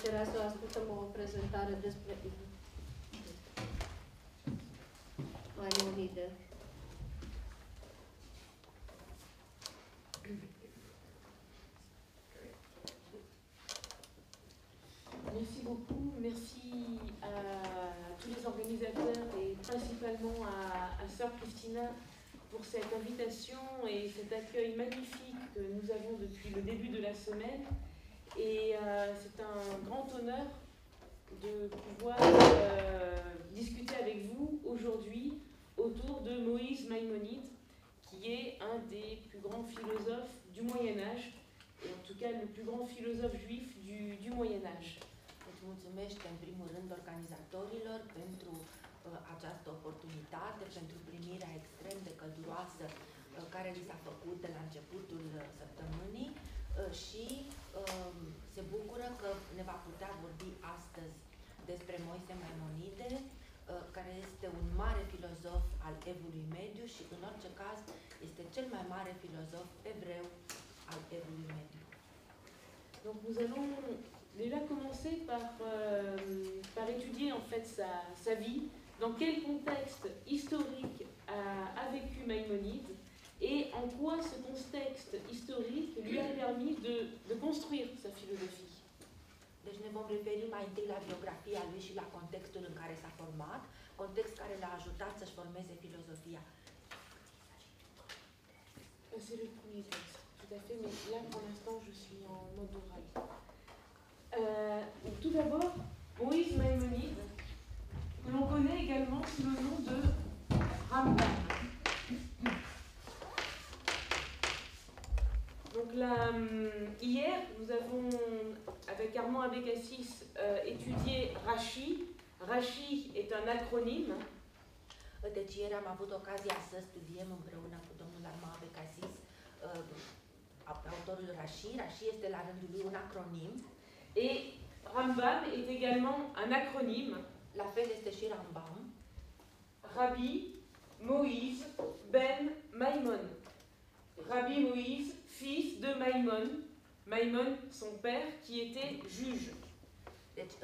plăcerea să ascultăm o prezentare despre Maimonide. Merci beaucoup, merci à tous les organisateurs et principalement à Sœur Christina pour cette invitation et cet accueil magnifique que nous avons depuis le début de la semaine. Et c'est un grand honneur de pouvoir discuter avec vous aujourd'hui autour de Moïse Maïmonide, qui est un des plus grands philosophes du Moyen-Âge, et en tout cas le plus grand philosophe juif du Moyen-Âge. Mulțumesc în primul rând organizatorilor pentru această oportunitate, pentru primirea extrem de călduroasă care li s-a făcut de la începutul săptămânii și se bucură că ne va putea vorbi astăzi despre Moise Maimonide, care este un mare filozof al Evului Mediu și în orice caz este cel mai mare filozof evreu al Evului Mediu. Donc nous allons déjà commencer par étudier en fait sa vie, dans quel contexte historique a vécu Maïmonide et en quoi ce contexte historique lui a permis de construire sa philosophie. Deci ne vom referi mai întâi la biografia lui și la contextul în care s-a format, context care l-a ajutat să-și formeze filozofia. C'est le premier texte, tout à fait, mais là pour l'instant je suis en mode oral. Tout d'abord, Moïse Maïmonide, que l'on connaît également sous le nom de Rambam. Donc là, hier, nous avons, avec Armand Abécassis, étudié Rashi. Rashi est un acronyme. Deci ieri am avut ocazia să studiem împreună cu domnul Armand Abécassis autorul Rashi. Rashi este la rândul lui un acronim. Et Rambam est également un acronyme. La fel este și Rambam. Rabbi Moïse ben Maïmon. Rabbi Moïse, fils de Maïmon. Maïmon, son père, qui était juge. Deci,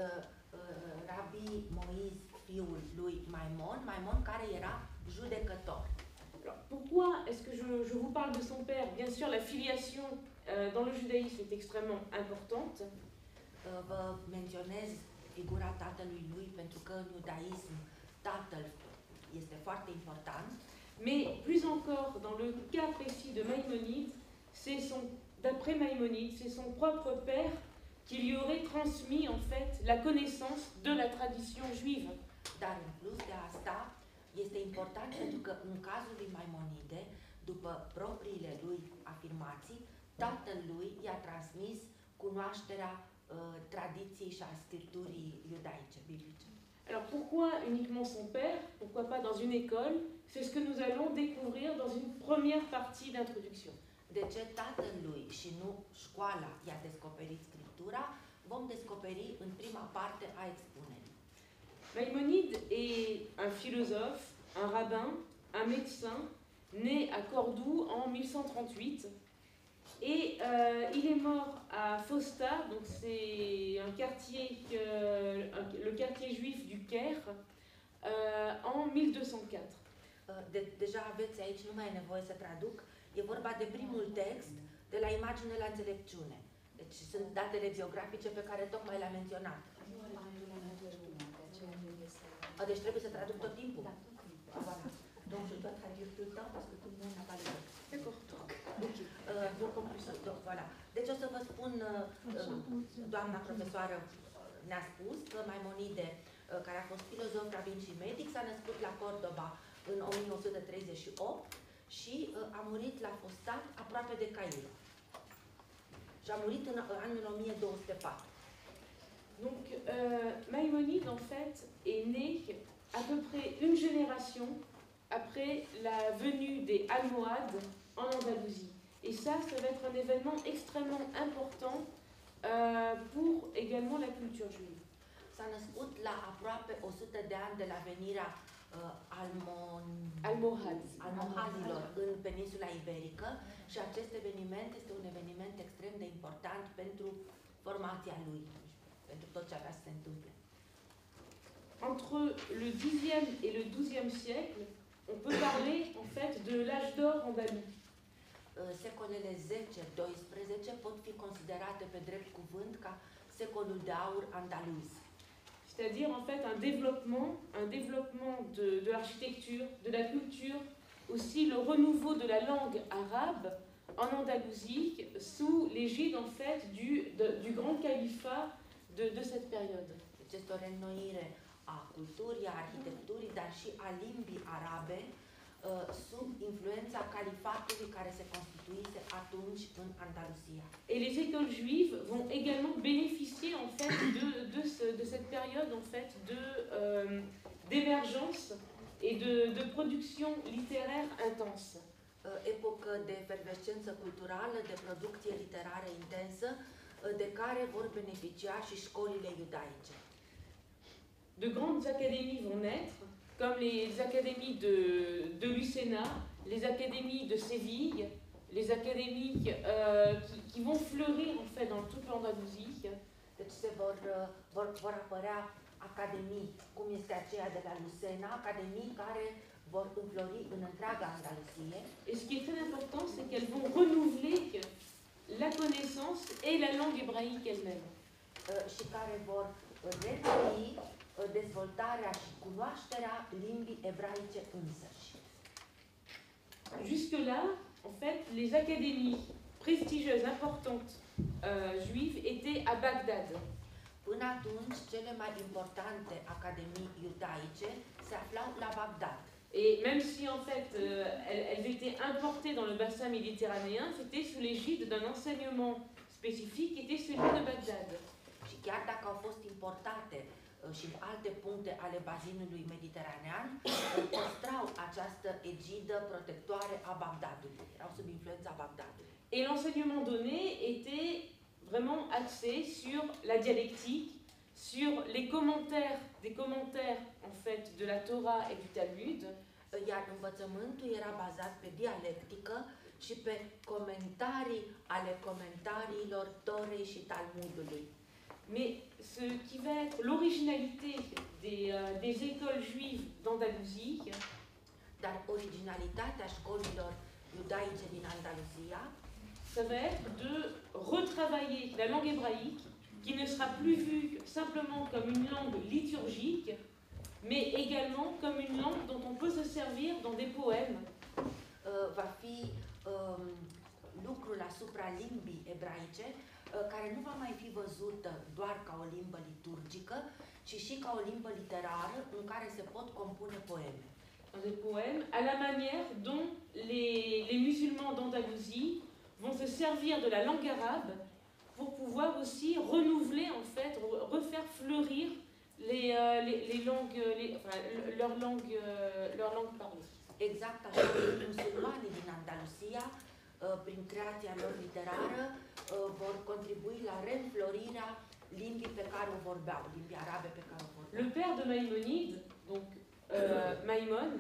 Rabbi Moïse, fiul lui Maïmon, Maïmon care era judecător. Alors, pourquoi est-ce que je vous parle de son père? Bien sûr, la filiation dans le judaïsme est extrêmement importante. Vă menționez figura tatălui lui pentru că în iudaism tatăl este foarte important. Mais plus encore, dans le cas précis de Maïmonide, d'après Maïmonide, c'est son propre père qui lui aurait transmis en fait la connaissance de la tradition juive. Dar în plus de asta, este important pentru că în cazul lui Maimonide, după propriile lui afirmații, tatăl lui i-a transmis cunoașterea tradiției și a scripturii iudaice, biblice. Alors pourquoi uniquement son père? Pourquoi pas dans une école? C'est ce que nous allons découvrir dans une première partie d'introduction. De ce tatălui și nu școala i-a descoperit scriptura, vom descoperi în prima parte a expunerii. Maïmonide est un philosophe, un rabbin, un médecin, né à Cordoue en 1138. Et il est mort à Fostar, donc c'est un quartier, le quartier juif du Caire, en 1204. Deja aveți aici, nu mai e nevoie să traduc, e vorba de primul text de la Imagine la Înțelepciune. Deci sunt datele biografice pe care tocmai le-am menționat. Deci trebuie să traduc tot timpul? Da, tot timpul. Voilà. Donc je dois traduire tout le temps parce que tout le monde n'a pas le temps. D'accord. Voilà. Deci o să vă spun, doamna profesoară ne-a spus că Maimonide, care a fost filozof, rabin și medic, s-a născut la Cordoba în 1138 și a murit la Fostat, aproape de Cairo. Și a murit în anul 1204. Donc Maïmonide en fait est né à peu près une génération après la venue des Almohades en Andalousie. Et ça va être un événement extrêmement important pour également la culture juive. S-a născut la aproape 100 de ani de la venirea almohadilor în peninsula iberică și acest eveniment este un eveniment extrem de important pentru formația lui. pentru tot ce avea să se întâmple. Entre le Xe et le XIIe siècle, on peut parler en fait de l'âge d'or andalou. Secolele 10-12 pot fi considerate pe drept cuvânt ca secolul de aur andaluz. C'est-à-dire en fait un développement de l'architecture, de la culture, aussi le renouveau de la langue arabe en Andalousie sous l'égide en fait du grand califat de cette période. Deci este o reînnoire a culturii, a arhitecturii, dar și a limbii arabe sub influența califatului care se constituise atunci în Andaluzia. Et les écoles juives vont également bénéficier en fait de cette période en fait d'émergence et de production littéraire intense. Epocă de efervescență culturală, de producție literară intensă, de care vor beneficia și școlile iudaice. De grandes académies vont naître, comme les académies de Lucena, les académies de Séville, les académies qui vont fleurir en fait dans toute l'Andalousie. Deci vor apărea academii, cum este aceea de la Lucena, academii care vor înflori în întreaga Andaluzie. Et ce qui est très important, c'est qu'elles vont renouveler la connaissance et la langue hébraïque elle-même. Și care vor retrăi dezvoltarea și cunoașterea limbii ebraice însăși. Jusque-là, en fait, les académies prestigieuses, importantes, juives étaient à Bagdad. Până atunci, cele mai importante academii iudaice se aflau la Bagdad. Et même si en fait elles étaient importées dans le bassin méditerranéen, c'était sous l'égide d'un enseignement spécifique qui était celui de Bagdad. Și chiar dacă au fost importate și în alte puncte ale bazinului mediteranean, păstrau această egidă protectoare a Bagdadului. Erau sub influența Bagdadului. Et l'enseignement donné était vraiment axé sur la dialectique, sur les commentaires, des commentaires en fait de la Torah et du Talmud. Iar învățământul era bazat pe dialectică și pe comentarii ale comentariilor Torei și Talmudului. Mais ce qui va être l'originalité des écoles juives d'Andalousie, Dar originalitatea școlilor iudaice din Andaluzia ça va être de retravailler la langue hébraïque, qui ne sera plus vue simplement comme une langue liturgique, mais également comme une langue dont on peut se servir dans des poèmes. va fi lucrul asupra limbii ebraice, care nu va mai fi văzută doar ca o limbă liturgică, ci și ca o limbă literară în care se pot compune poeme. Dans des poèmes, à la manière dont les musulmans d'Andalousie vont se servir de la langue arabe pour pouvoir aussi renouveler, en fait, refaire fleurir leur langue parlée. Exact așa cum musulmanii din Andaluzia, prin creația lor literară, vor contribui la reînflorirea limbii pe care o vorbeau, limbii arabe pe care o vorbeau. Le père de Maïmonide, donc Maïmon,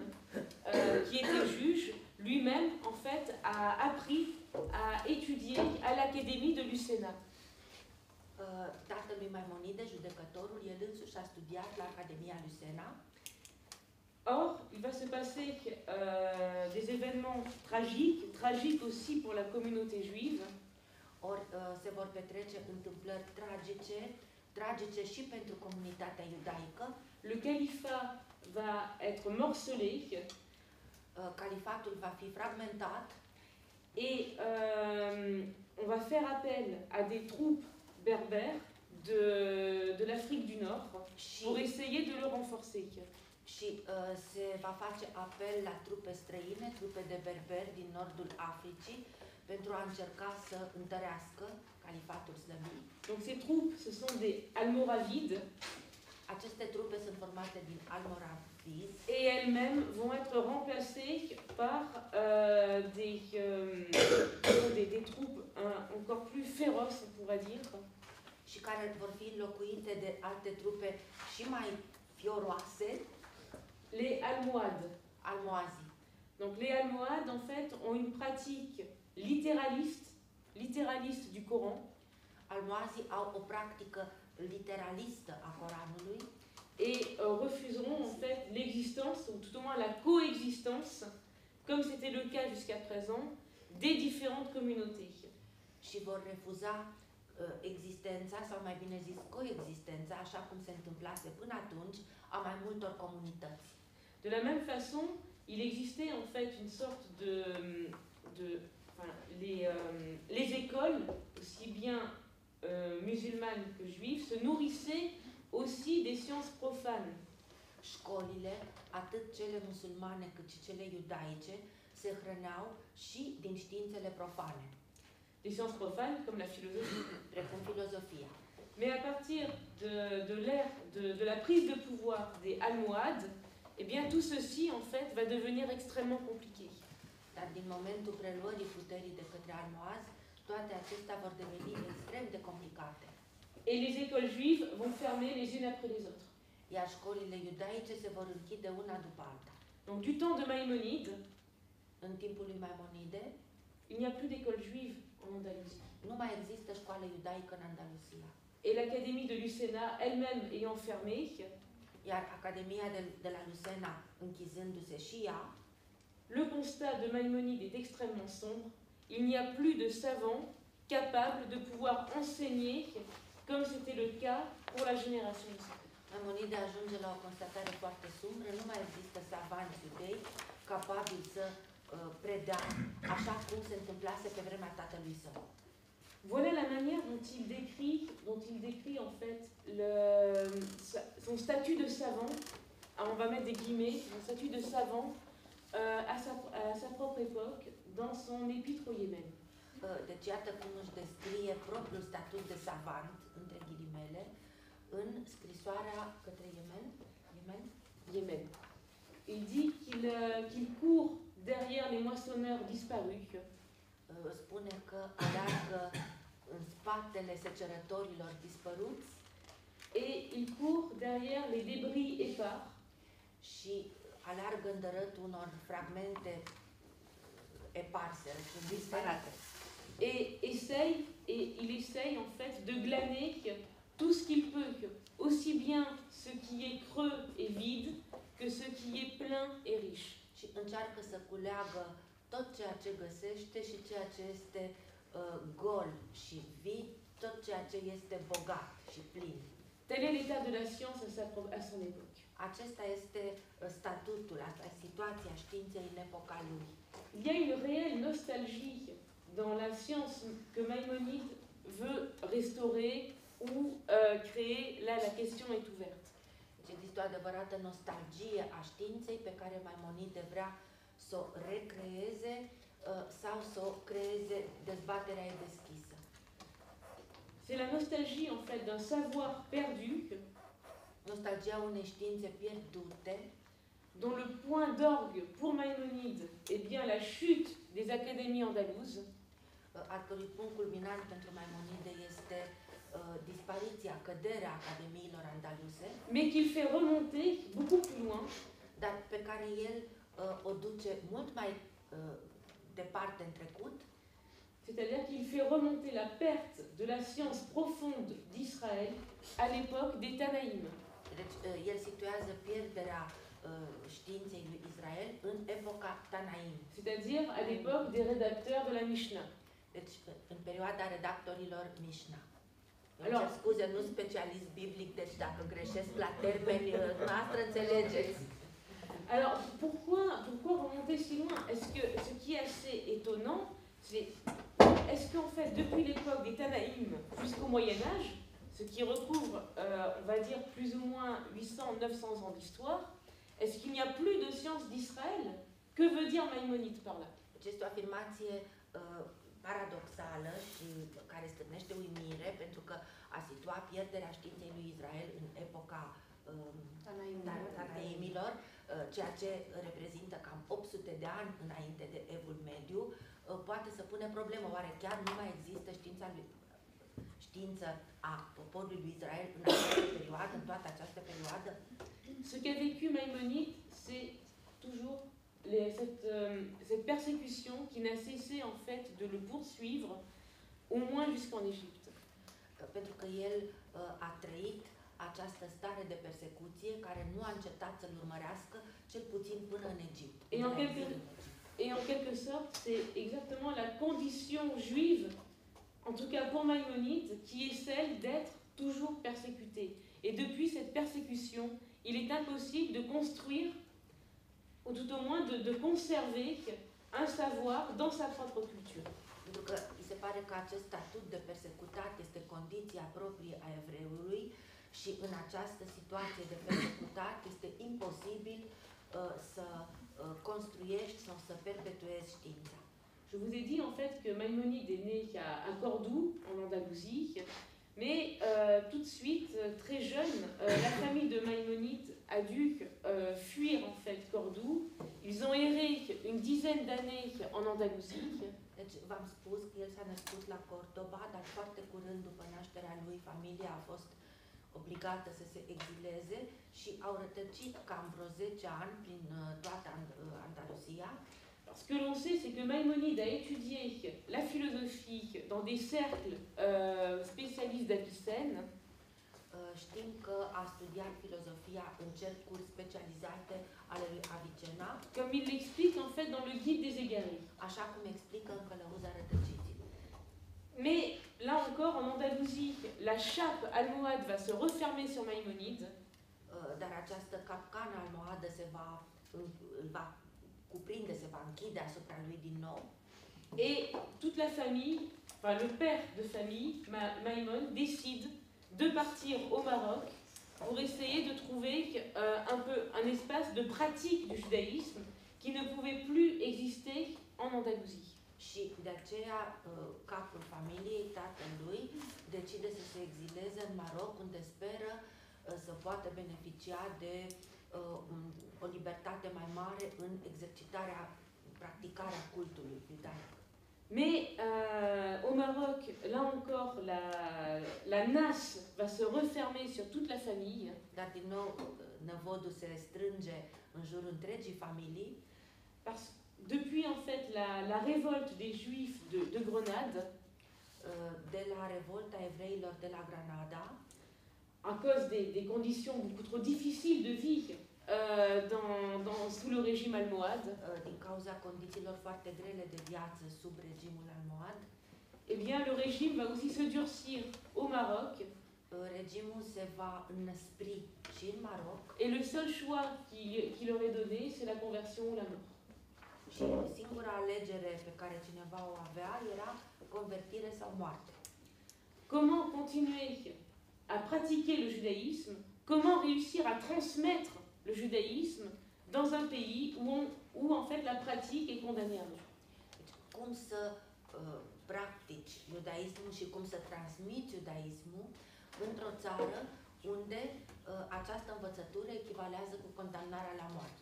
qui était juge, lui-même, en fait, a appris à étudier à l'Académie de Lucena. Tatălui Maimonide, judecătorul, el însuși a studiat la Academia Lucena. Or, il va se passer des événements tragiques aussi pour la communauté juive. Ori se vor petrece întâmplări tragice și pentru comunitatea iudaică. Le califat va être morcelé. Califatul va fi fragmentat. Et on va faire appel à des troupes berbères de l'Afrique du Nord pour essayer de le renforcer. Și se va face apel la trupe străine, trupe de berberi din nordul Africii, pentru a încerca să întărească califatul slăvit. Donc ces troupes, ce sont des Almoravides. Aceste trupe sunt formate din almoravizi. Et elles-mêmes vont être remplacées par des troupes encore plus féroces, on pourrait dire. Și care vor fi înlocuite de alte trupe și mai fioroase. Les Almohades. Almoazii. Donc les Almohades, en fait, ont une pratique littéraliste du Coran. Almoazii au o practică literalistă a Coranului et refuseront en fait l'existence, ou tout au moins la coexistence, comme c'était le cas jusqu'à présent, des différentes communautés. și vor refuza existența, sau mai bine zis coexistența, așa cum se întâmplase până atunci, a mai multor comunități. De la même façon, il existait en fait une sorte les écoles, aussi bien musulmanes que juives, se nourrissaient aussi des sciences profanes. Școlile, atât cele musulmane cât și cele iudaice, se hrăneau și din științele profane, Des sciences profanes comme la philosophie. precum filozofia. Mais à partir de l'ère de la prise de pouvoir des Almohades, eh bien tout ceci en fait va devenir extrêmement compliqué. Dar din momentul preluării puterii de către almohazi, toate acestea vor deveni extrem de complicate. Et les écoles juives vont fermer les unes après les autres. Iar școlile iudaice se vor închide una după alta. Donc du temps de Maïmonide, În timpul lui Maimonide, il n'y a plus d'école juive en Andalousie. nu mai există școală iudaică în Andalusia. Et l'académie de Lucena, elle-même ayant fermé, Iar Academia de la Lucena, închizându-se și ea, le constat de Maïmonide est extrêmement sombre. Il n'y a plus de savants capables de pouvoir enseigner comme c'était le cas pour la génération ici. Maimonide ajunge la o constatare foarte sumbră, nu mai există savanți iudei capabili să predea așa cum se întâmplase pe vremea tatălui său. Voilà la manière dont il décrit en fait son statut de savant. Alors on va mettre des guillemets, son statut de savant à sa propre époque dans son épître au Yémen. Deci iată cum își descrie propriul statut de savant, între ghilimele, în scrisoarea către Yémen. Il dit qu'il court derrière les moissonneurs disparus. Spune că aleargă în spatele secerătorilor dispăruți Et il court derrière les débris épars. și aleargă în dărătul unor fragmente eparse, disperate. Et il essaye en fait de glaner tout ce qu'il peut, aussi bien ce qui est creux et vide que ce qui est plein et riche. Și încearcă să culeagă tot ceea ce găsește și ceea ce este gol și vid, tot ceea ce este bogat și plin. Tel est l'état de la science à son époque. Acesta este statutul, asta e situația științei în epoca lui. Il y a une réelle nostalgie dans la science que Maïmonide veut restaurer ou créer. Là, la question est ouverte. Deci există o adevărată nostalgie a științei pe care Maimonide vrea să o recreeze sau să o creeze, dezbaterea e deschisă. C'est la nostalgie en fait d'un savoir perdu, Nostalgia unei științe pierdute, dont le point d'orgue pour Maïmonide est bien la chute des académies andalouses, al cărui punct culminant pentru Maimonide este dispariția, căderea academiilor andaluse, mais qu'il fait remonter beaucoup plus loin, dar pe care el o duce mult mai departe în trecut, c'est-à-dire qu'il fait remonter la perte de la science profonde d'Israël à l'époque des Tanaïm. Deci el situează pierderea științei lui Israel în epoca Tanaim, C'est-à-dire à l'époque des rédacteurs de la Mishnah. deci în perioada redactorilor Mishnah. Alors, Îmi cer scuze, nu specialist biblic, deci dacă greșesc la termeni, noastră înțelegeți. Alors, pourquoi remonter si loin? Est-ce que ce qui est assez étonnant, c'est est-ce qu'en fait, depuis l'époque des Tanaïm jusqu'au Moyen-Âge, ce qui recouvre, on va dire, plus ou moins 800-900 ans d'histoire, est-ce qu'il n'y a plus de science d'Israël? Que veut dire Maïmonide par là? Deci este o afirmație paradoxală și care stârnește uimire, pentru că a situa pierderea științei lui Israel în epoca Tanaimilor, ceea ce reprezintă cam 800 de ani înainte de Evul Mediu, poate să pune problemă. Oare chiar nu mai există știință a poporului lui Israel în această perioadă, în toată această perioadă? Ce qu'a vécu Maïmonide, c'est toujours cette persécution qui n'a cessé en fait de le poursuivre, au moins jusqu'en Égypte. pentru că el a trăit această stare de persecuție care nu a încetat să-l urmărească, cel puțin până în Egipt. Et en quelque sorte, c'est exactement la condition juive, en tout cas pour Maïmonide, qui est celle d'être toujours persécuté. Et depuis cette persécution, il est impossible de construire, ou tout au moins de conserver un savoir dans sa propre culture. Pentru că îi se pare că acest statut de persecutat este condiția proprie a evreului și în această situație de persecutat este imposibil să construiești sau să perpetuezi știința. Je vous ai dit en fait que Maïmonide est né à Cordoue, en Andalousie, mais tout de suite, très jeune, la famille de Maïmonide a dû fuir en fait Cordoue. Ils ont erré une dizaine d'années en Andalousie. Deci v-am spus că el s-a născut la Cordoba, dar foarte curând după nașterea lui, familia a fost obligată să se exileze și au rătăcit cam vreo 10 ani prin toată Andaluzia. Ce que l'on sait, c'est que Maïmonide a étudié la philosophie dans des cercles spécialistes d'Avicenne. Știm că a studiat filozofia în cercuri specializate ale lui Avicena, comme il l'explique en fait dans le Guide des Égarés. Așa cum explică în Călăuza Rătăciților. Mais là encore, en Andalousie, la chape almohade va se refermer sur Maïmonide. Dar această capcană almohadă va cuprinde, se va închide asupra lui din nou. Et toute la famille, enfin le père de famille, Maïmon, décide de partir au Maroc pour essayer de trouver un espace de pratique du judaïsme qui ne pouvait plus exister en Andalousie. Și de aceea capul familiei, tatălui, decide să se exileze în Maroc, unde speră să poată beneficia de o libertate mai mare în exercitarea, practicarea cultului iudaic. Mais au Maroc, là encore, la nasse va se refermer sur toute la famille. Dar din nou năvodul se strânge în jurul întregii familii. Parce depuis en fait la révolte des Juifs de Grenade, de la revolta evreilor de la Granada, à cause des conditions beaucoup trop difficiles de vie sous le régime almohade, din cauza condițiilor foarte grele de viață sub regimul almohad, eh bien le régime va aussi se durcir au Maroc. Regimul se va înăspri și în Maroc. Et le seul choix qui leur est donné, c'est la conversion ou la mort. Și singura alegere pe care cineva o avea era convertire sau moarte. Comment continuer à pratiquer le judaïsme? Comment réussir à transmettre le judaïsme dans un pays où en fait la pratique est condamnée à mort? Cum să practici judaismul și cum să transmiți judaismul într-o țară unde această învățătură echivalează cu condamnarea la moarte.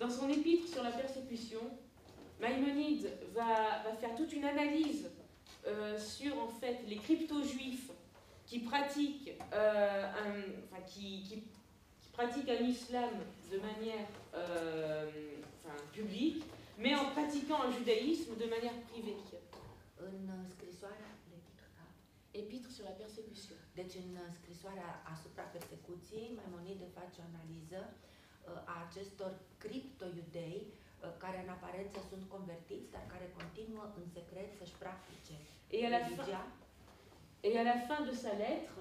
Dans son épître sur la persécution, Maïmonide va faire toute une analyse sur en fait les crypto-juifs qui pratiquent qui pratiquent un islam de manière publique, mais en pratiquant un judaïsme de manière privée. În scrisoarea Épître sur la persécution. Deci în scrisoarea asupra persecuției, Maimonide face o analiză a acestor cripto-iudei care în aparență sunt convertiți, dar care continuă în secret să-și practice religia. Et à la fin de sa lettre,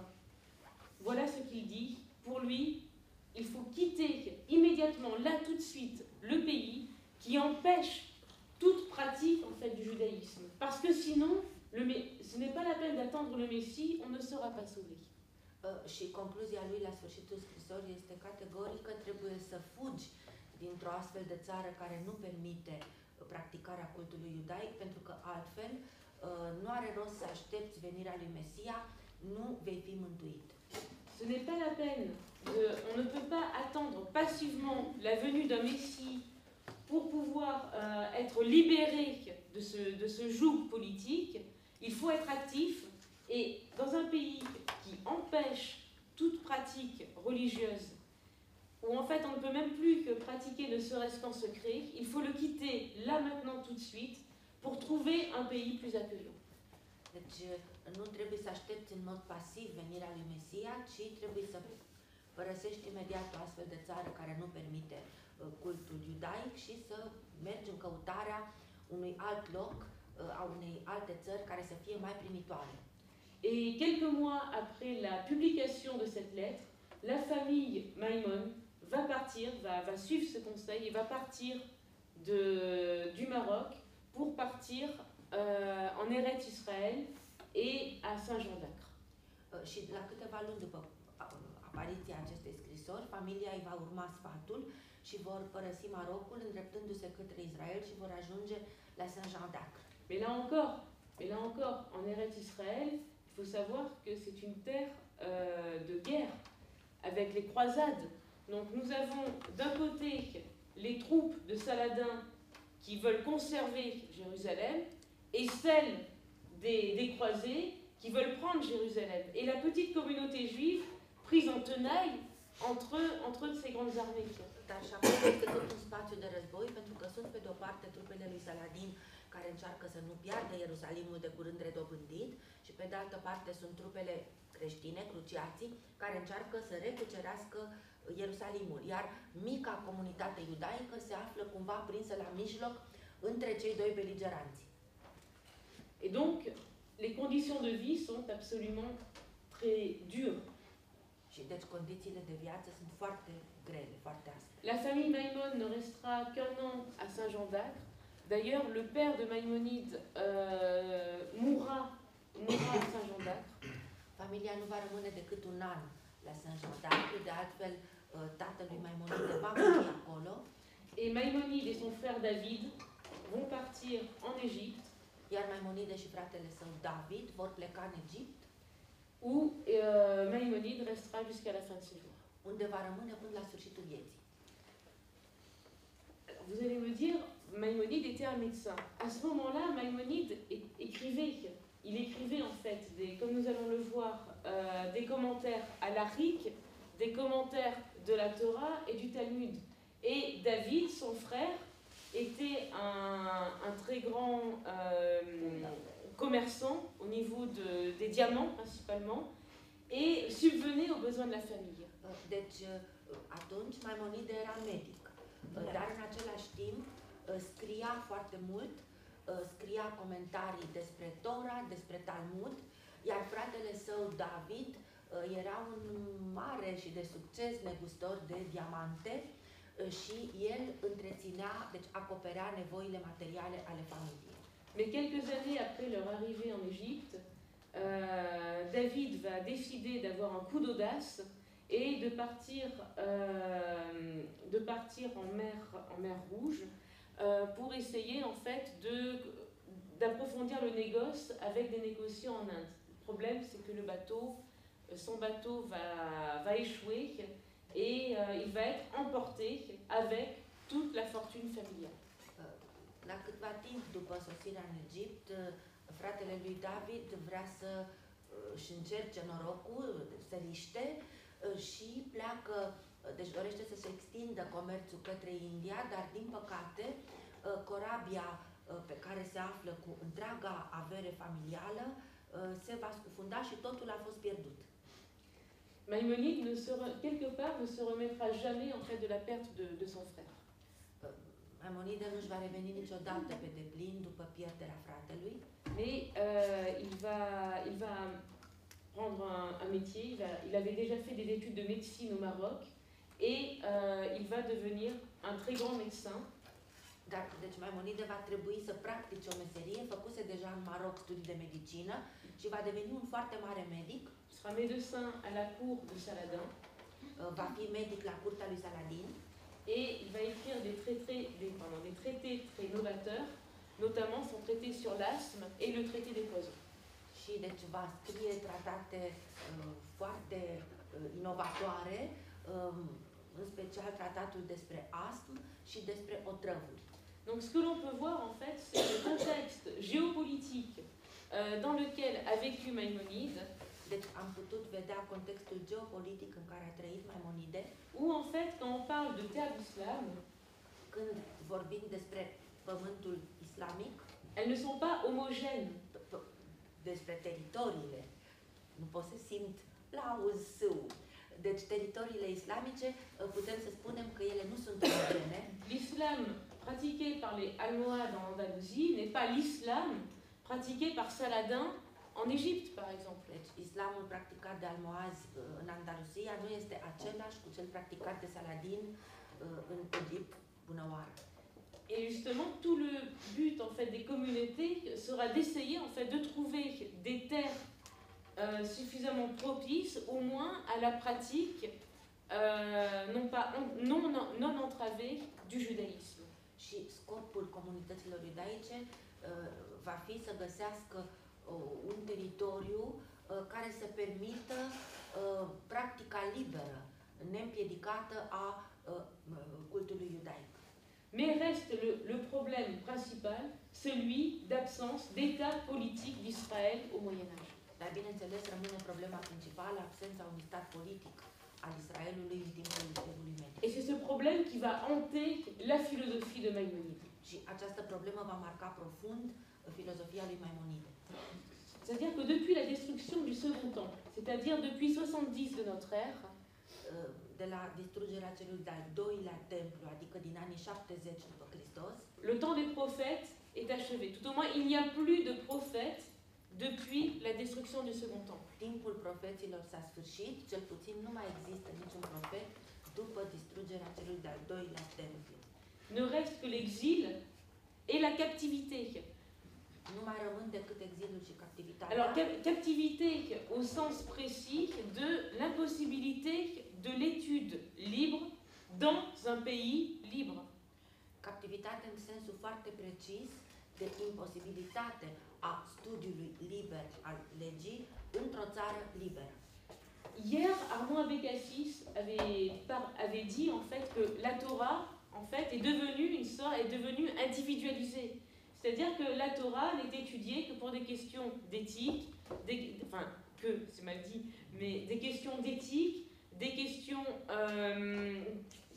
voilà ce qu'il dit. Pour lui, il faut quitter immédiatement, là tout de suite, le pays qui empêche toute pratique en fait du judaïsme. Parce que sinon, ce n'est pas la peine d'attendre le Messie, on ne sera pas sauvé. Și concluzia lui la sfârșitul scrisorii este categorică, trebuie să fugi dintr-o astfel de țară care nu permite practicarea cultului iudaic, pentru că altfel nu are rost să aștepți venirea lui Mesia, nu vei fi mântuit. Ce n'est pas la peine, on ne peut pas attendre passivement la venue d'un Messie pour pouvoir être libéré de ce joug politique. Il faut être actif. Et dans un pays qui empêche toute pratique religieuse, où en fait on ne peut même plus que pratiquer ne serait-ce qu'en secret, il faut le quitter là maintenant tout de suite pour trouver un pays plus accueillant. Deci nu trebuie să aștepți în mod pasiv venirea lui Mesia, ci trebuie să părăsești imediat o astfel de țară care nu permite cultul iudaic și să mergi în căutarea unui alt loc, a unei alte țări care să fie mai primitoare. Et quelques mois après la publication de cette lettre, la famille Maimon va partir, va suivre ce conseil et va partir du Maroc pour partir en Eretz Israël et à Saint-Jean d'Acre. Și la câteva luni după apariția acestei scrisori, familia îi va urma sfatul și vor părăsi Marocul îndreptându-se către Israel și vor ajunge la Saint-Jean d'Acre. Mais là encore, en Eretz Israël, il faut savoir que c'est une terre de guerre, avec les croisades. Donc nous avons d'un côté les troupes de Saladin qui veulent conserver Jérusalem et celles des croisés qui veulent prendre Jérusalem. Et la petite communauté juive prise en tenaille entre ces grandes armées. Dar și acolo este tot un spațiu de război, pentru că sunt pe de o parte trupele lui Saladin care încearcă să nu piardă Ierusalimul de curând redobândit și pe de altă parte sunt trupele creștine, cruciații, care încearcă să recucerească Ierusalimul. Iar mica comunitate iudaică se află cumva prinsă la mijloc între cei doi beligeranți. Et donc, les conditions de vie sont absolument très dures. Și deci condițiile de viață sunt foarte grele, foarte aspre. La famille Maimon ne restera qu'un an à Saint-Jean d'Acre. D'ailleurs, le père de Maïmonide mourra à Saint-Jean d'Acre. Familia nu va rămâne decât un an la Saint-Jean d'Acre, de altfel tatălui Maimonide va muri acolo. Et Maïmonide et son frère David vont partir en Égypte. Iar Maimonide și fratele său David vor pleca în Egipt, où Maïmonide restera jusqu'à la fin de ses jours. unde va rămâne până la sfârșitul vieții. Vous allez me dire, Maïmonide était un médecin. À ce moment-là, Maïmonide écrivait. Il écrivait en fait, comme nous allons le voir, des commentaires à l'Arik, des commentaires de la Torah et du Talmud. Et David, son frère, était un très grand commerçant au niveau des diamants principalement et subvenait aux besoins de la famille. Deci, atunci Maimonide era medic, dar în același timp scria foarte mult, scria comentarii despre Tora, despre Talmud, iar fratele său David era un mare și de succes negustor de diamante și el întreținea, deci acoperea nevoile materiale ale familiei. Mais quelques années après leur arrivée en Égypte, David va décider d'avoir un coup d'audace et de partir en mer Rouge pour essayer en fait d'approfondir le négoce avec des négociants en Inde. Le problème, c'est que son bateau va échouer et il va être emporté avec toute la fortune familiale. La câtva timp după sosirea în Egipt, fratele lui David vrea să își încerce norocul, se riște și pleacă, deci dorește să se extindă comerțul către India, dar din păcate corabia pe care se află cu întreaga avere familială se va scufunda și totul a fost pierdut. Maïmonide, quelque part, ne se remettra jamais en fait de la perte de son frère. Maimonide nu-și va reveni niciodată pe deplin după pierderea fratelui. Mais il va prendre un métier. Il avait déjà fait des études de médecine au Maroc et il va devenir un très grand médecin. Dar, deci Maimonide va trebui să practice o meserie, făcuse deja în Maroc studii de medicină și va deveni un foarte mare medic. Il sera médecin à la cour de Saladin. Va fi medic la curtea lui Saladin. Et il va écrire des traités très novateurs, notamment son traité sur l'asthme et le traité des poisons. Și deci va scrie tratate foarte inovatoare, în special tratatul despre astm și despre otrăvuri. Donc ce que l'on peut voir en fait, c'est le contexte géopolitique dans lequel a vécu Maïmonide. Deci am putut vedea contextul geopolitic în care a trăit Maimonide. Où en fait, quand on parle de terre d'islam, când vorbim despre pământul islamic, elles ne sont pas homogènes. despre teritoriile, nu pot să simt lauz său. Deci teritoriile islamice, putem să spunem că ele nu sunt homogene. L'islam pratiqué par les Almohades en Andalousie n'est pas l'islam pratiqué par Saladin en Égypte, par exemple. Deci islamul practicat de almohazi în Andaluzia nu este același cu cel practicat de Saladin în Egipt, bună oară. Et justement, tout le but en fait des communautés sera d'essayer en fait de trouver des terres suffisamment propices, au moins à la pratique non entravée du judaïsme. Și scopul comunităților iudaice va fi să găsească un teritoriu care să permită practica liberă, neîmpiedicată a cultului iudaic. Mais reste le problème principal, celui d'absence d'État politique d'Israël au Moyen-Âge. Dar bineînțeles rămâne problema principală, absența unui stat politic al Israelului în timpul Evului Mediu. Et c'est ce problème qui va hanter la philosophie de Maïmonide. Și această problemă va marca profund filozofia lui Maimonide. C'est-à-dire que depuis la destruction du Second Temple, c'est-à-dire depuis 70 de notre ère, de la distrugerea celui de-al doilea templu, adică din anii 70 după Hristos, le temps des prophètes est achevé. Tout au moins, il n'y a plus de prophètes depuis la destruction du Second Temple. Timpul profeților s-a sfârșit, cel puțin nu mai există niciun profet după distrugerea celui de-al doilea templu. Ne reste que l'exil et la captivité. Nu mai rămân decât exilul și captivitatea. Alors, captivité au sens précis de l'impossibilité de l'étude libre dans un pays libre. Captivitate în sensul foarte precis de imposibilitate a studiului liber al legii într-o țară liberă. Hier, Armand Abécassis avait dit en fait que la Torah en fait est devenue individualisée. C'est-à-dire que la Torah n'est étudiée que pour des questions d'éthique, c'est mal dit, mais des questions d'éthique, des questions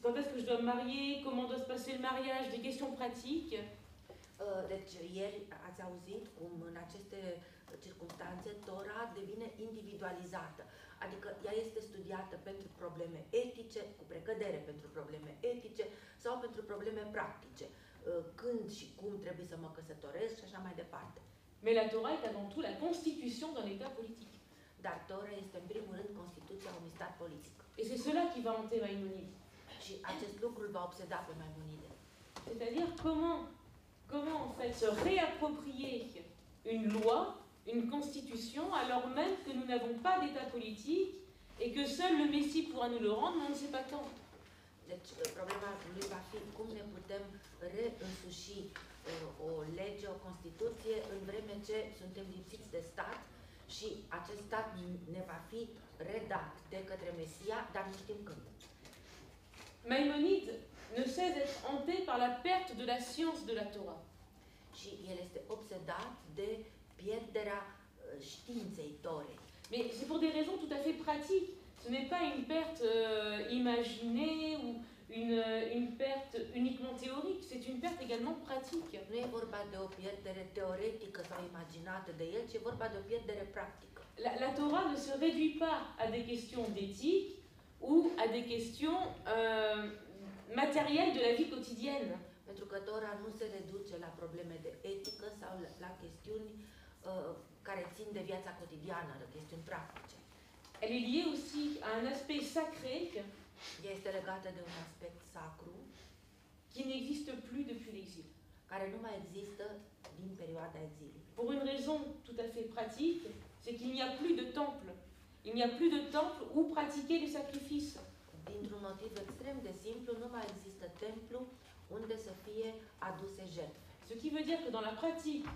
quand est-ce que je dois me marier, comment doit se passer le mariage, des questions pratiques. Deci ieri ați auzit cum în aceste circunstanțe Tora devine individualizată, adică ea este studiată pentru probleme etice, cu precădere pentru probleme etice sau pentru probleme practice, când și cum trebuie să mă căsătoresc și așa mai departe. Mais la Torah est avant tout la constitution d'un État politique. Dar Tora este în primul rând Constituția unui stat politic. Et c'est cela qui va hanter Maïmonide. Și acest lucru îl va obseda pe Maimonide. C'est-à-dire comment en fait se réapproprier une loi, une constitution, alors même que nous n'avons pas d'État politique et que seul le Messie pourra nous le rendre, mais on ne sait pas quand. Deci problema lui va fi cum ne putem reînsuși o lege, o Constituție, în vreme ce suntem lipsiți de stat și acest stat ne va fi redat de către Mesia, dar nu știm când. Maïmonide ne cesse d'être hanté par la perte de la science de la Torah. Și el este obsedat de pierderea științei Torei. Mais c'est pour des raisons tout à fait pratiques. Ce n'est pas une perte imaginée ou une perte uniquement théorique, c'est une perte également pratique. Nu e vorba de o pierdere teoretică sau imaginată de el, ci e vorba de o pierdere practică. La Torah ne se réduit pas à des questions d'éthique ou à des questions matérielles de la vie quotidienne. Pentru că Tora nu se reduce la probleme de etică sau la chestiuni care țin de viața cotidiană, de chestiuni practice. Elle est liée aussi à un aspect sacré Ea este legată de un aspect sacru qui n'existe plus depuis l'exil. care nu mai există din perioada exilului. Pour une raison tout à fait pratique, c'est qu'il n'y a plus de temple. Il n'y a plus de temple où pratiquer les sacrifices. Dintr-un motiv extrem de simplu, nu mai există templu unde să fie aduse jertfe. Ce qui veut dire que dans la pratique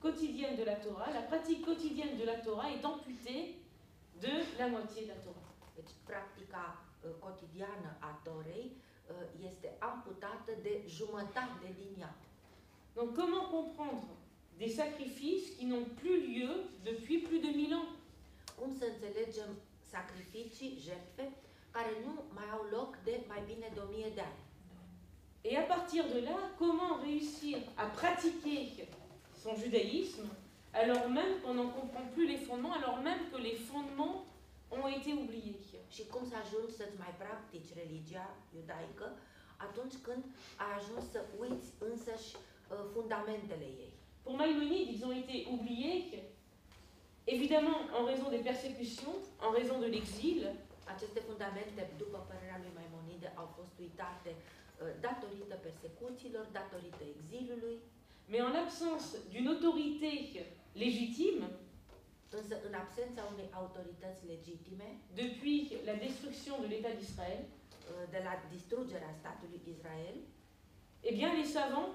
quotidienne de la Torah, la pratique quotidienne de la Torah est amputée de la moitié de la Torah. Deci, practica cotidiană a Torei este amputată de jumătate din ea. Donc comment comprendre des sacrifices qui n'ont plus lieu depuis plus de 1000 ans? Cum să înțelegem sacrificii, jertfe, care nu mai au loc de mai bine de 1000 de ani? Et à partir de là, comment réussir à pratiquer son judaïsme alors même qu'on n'en comprend plus les fondements, alors même que les fondements ont été oubliés. Și cum să ajungi să-ți mai practici religia iudaică atunci când ai ajuns să uiți însăși fundamentele ei. Pour Maïmonide, ils ont été oubliés, évidemment en raison des persécutions, en raison de l'exil. Aceste fundamente, după părerea lui Maimonide, au fost uitate datorită persecuțiilor, datorită exilului. Mais en l'absence d'une autorité légitime, Însă, în absența unei autorități legitime, depuis la destruction de l'État d'Israël, de la distrugerea statului Israel, eh bien les savants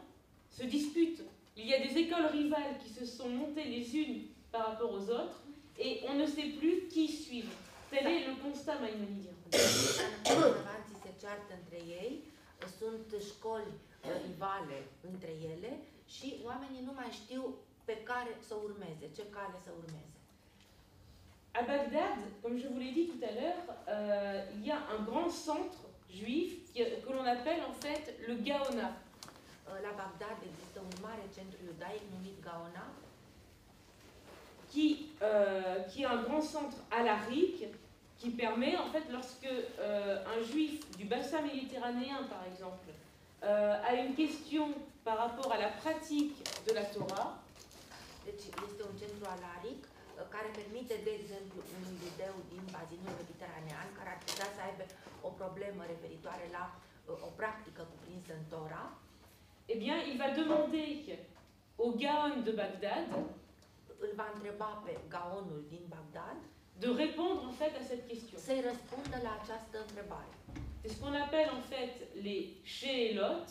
se disputent. Il y a des écoles rivales qui se sont montées les unes par rapport aux autres et on ne sait plus qui suivre. Tel est le constat maïmonidien. savanții se ceartă între ei, sunt școli rivale între ele și oamenii nu mai știu pe care să urmeze, ce cale să urmeze. À Bagdad, comme je vous l'ai dit tout à l'heure, il y a un grand centre juif que l'on appelle en fait le Gaona. La Bagdad există un mare centru iudaic numit Gaona, qui est un grand centre alarique qui permet, en fait, lorsque un juif du bassin méditerranéen, par exemple, a une question par rapport à la pratique de la Torah, deci este un centru alaric care permite, de exemplu, unui iudeu din bazinul mediteranean care ar putea să aibă o problemă referitoare la o practică cuprinsă în Tora, eh bien, il va demander au Gaon de Bagdad îl va întreba pe Gaonul din Bagdad de répondre en fait à cette question. să-i răspundă la această întrebare. C'est ce qu'on appelle en fait les she'elot,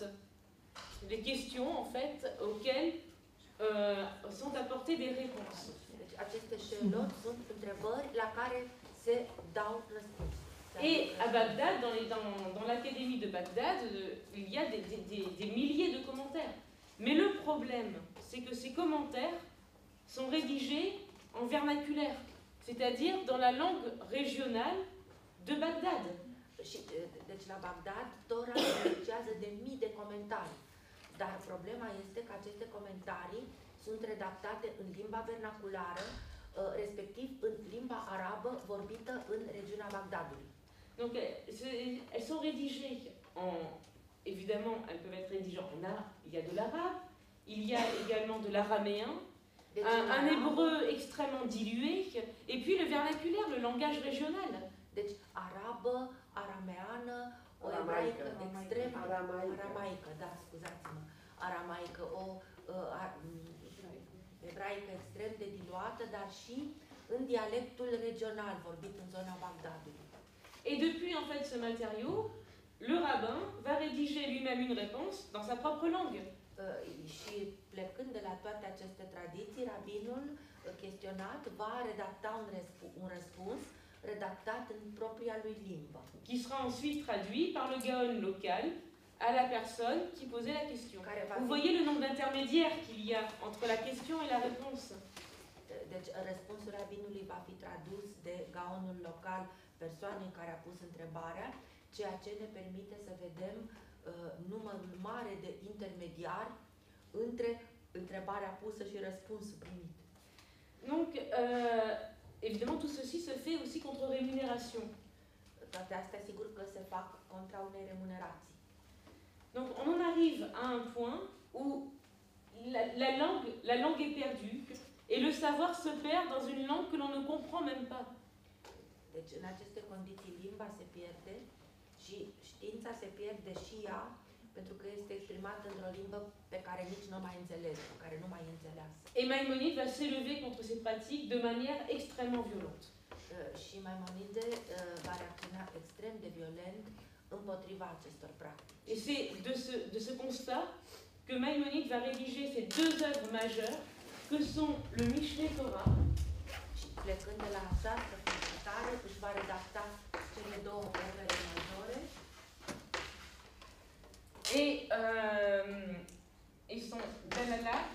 les questions en fait auxquelles sont apportées des réponses. Deci aceste she'elot sunt întrebări la care se dau răspuns. Et à Bagdad, dans l'académie de Bagdad, il y a des milliers de commentaires. Mais le problème, c'est que ces commentaires sont rédigés en vernaculaire, c'est-à-dire dans la langue régionale de Bagdad. Și, deci la Bagdad, Tora beneficiază de mii de comentarii. Dar problema este că aceste comentarii sunt redactate în limba vernaculară, respectiv în limba arabă vorbită în regiunea Bagdadului. Donc elles sont rédigées en... Évidemment, elles peuvent être rédigées en arabe. Il y a de l'arabe, il y a également de l'araméen, un hébreu extrêmement dilué, et puis le vernaculaire, le langage régional. Deci arabă, arameană, o ebraică extrem, aramaică, da, scuzați-mă, aramaică, o ebraică extrem de diluată, dar și în dialectul regional vorbit în zona Bagdadului. Et depuis en fait ce matériau, le rabbin va rédiger lui-même une réponse dans sa propre langue. Și plecând de la toate aceste tradiții, rabinul chestionat va redacta un răspuns redactat în propria lui limbă. Qui sera ensuite traduit par le gaon local à la personne qui posait la question. Vous voyez le nombre d'intermédiaires qu'il y a entre la question et la réponse. Deci răspunsul rabinului va fi tradus de gaonul local persoanei care a pus întrebarea, ceea ce ne permite să vedem numărul mare de intermediari între întrebarea pusă și răspunsul primit. Donc, évidemment, tout ceci se fait aussi contre rémunération. Toate astea, sigur că se fac contra unei remunerații. Donc, on en arrive à un point où la langue est perdue et le savoir se perd dans une langue que l'on ne comprend même pas. Deci, în aceste condiții, limba se pierde și știința se pierde și ea, pentru că este exprimată într-o limbă pe care nici nu mai înțeles, pe care nu mai înțeleasă. Et Maïmonide va s'élever contre ces pratiques de manière extrêmement violente. Și Maimonide va reacționa extrem de violent împotriva acestor practici. Et c'est de ce constat que Maïmonide va rédiger ces deux œuvres majeures que sont le Mishneh Torah. Și plecând de la această constatare, își va redacta cele două opere majore. Et son Dalalat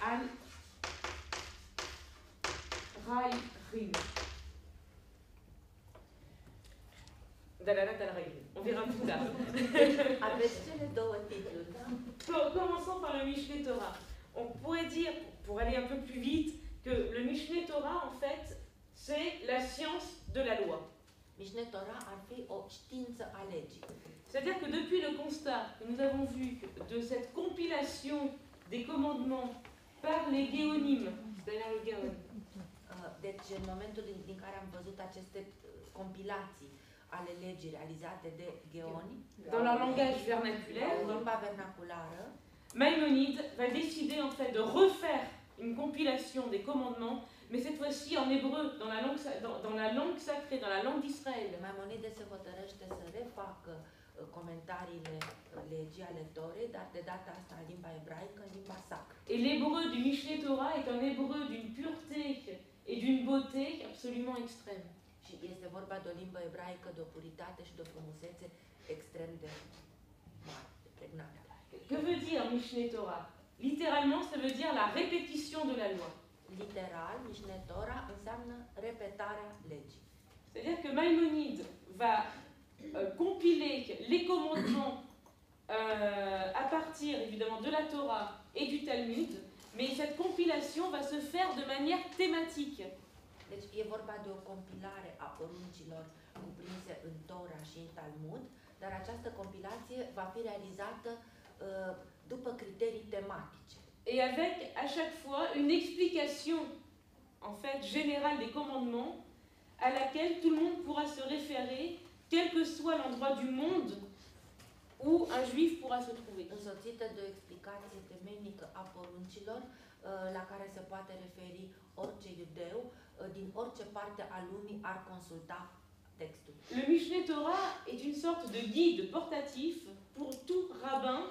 al Rayrim. Dalalat al Rayrim. On verra plus tard. Aveți cele două titluri, da? Commençons par le Mishneh Torah. On pourrait dire, pour aller un peu plus vite, que le Mishneh Torah, en fait, c'est la science de la loi. Mishneh Torah ar fi o știință a legii. C'est-à-dire que depuis le constat que nous avons vu de cette compilation des commandements par les géonimes, c'est-à-dire le géon, Deci, în momentul din care am văzut aceste compilații ale legii realizate de geoni, dans leur langage vernaculaire, în limba vernaculară, Maïmonide va décider en fait de refaire une compilation des commandements, mais cette fois-ci en hébreu, dans la langue sacrée, dans la langue d'Israël. Maimonide se hotărăște să refacă comentariile legii ale Torei, dar de data asta în limba ebraică, în limba sacră. Et l'hébreu du Mishneh Torah est un hébreu d'une pureté et d'une beauté absolument extrême. Și este vorba de o limbă ebraică, de o puritate și de o frumusețe extrem de mare, de pregnantă. Que veut dire Mishneh Torah? Littéralement, ça veut dire la répétition de la loi. Literal, Mishneh Torah înseamnă repetarea legii. C'est-à-dire que Maïmonide va compiler les commandements à partir évidemment de la Torah et du Talmud, mais cette compilation va se faire de manière thématique. Deci e vorba de o compilare a poruncilor cuprinse în Torah și în Talmud, dar această compilație va fi realizată după criterii tematice. Et avec à chaque fois une explication en fait générale des commandements à laquelle tout le monde pourra se référer, quel que soit l'endroit du monde où un juif pourra se trouver. Însoțită de o explicație temeinică a poruncilor la care se poate referi orice iudeu din orice parte a lumii ar consulta textul. Le Mishneh Torah est une sorte de guide portatif pour tout rabbin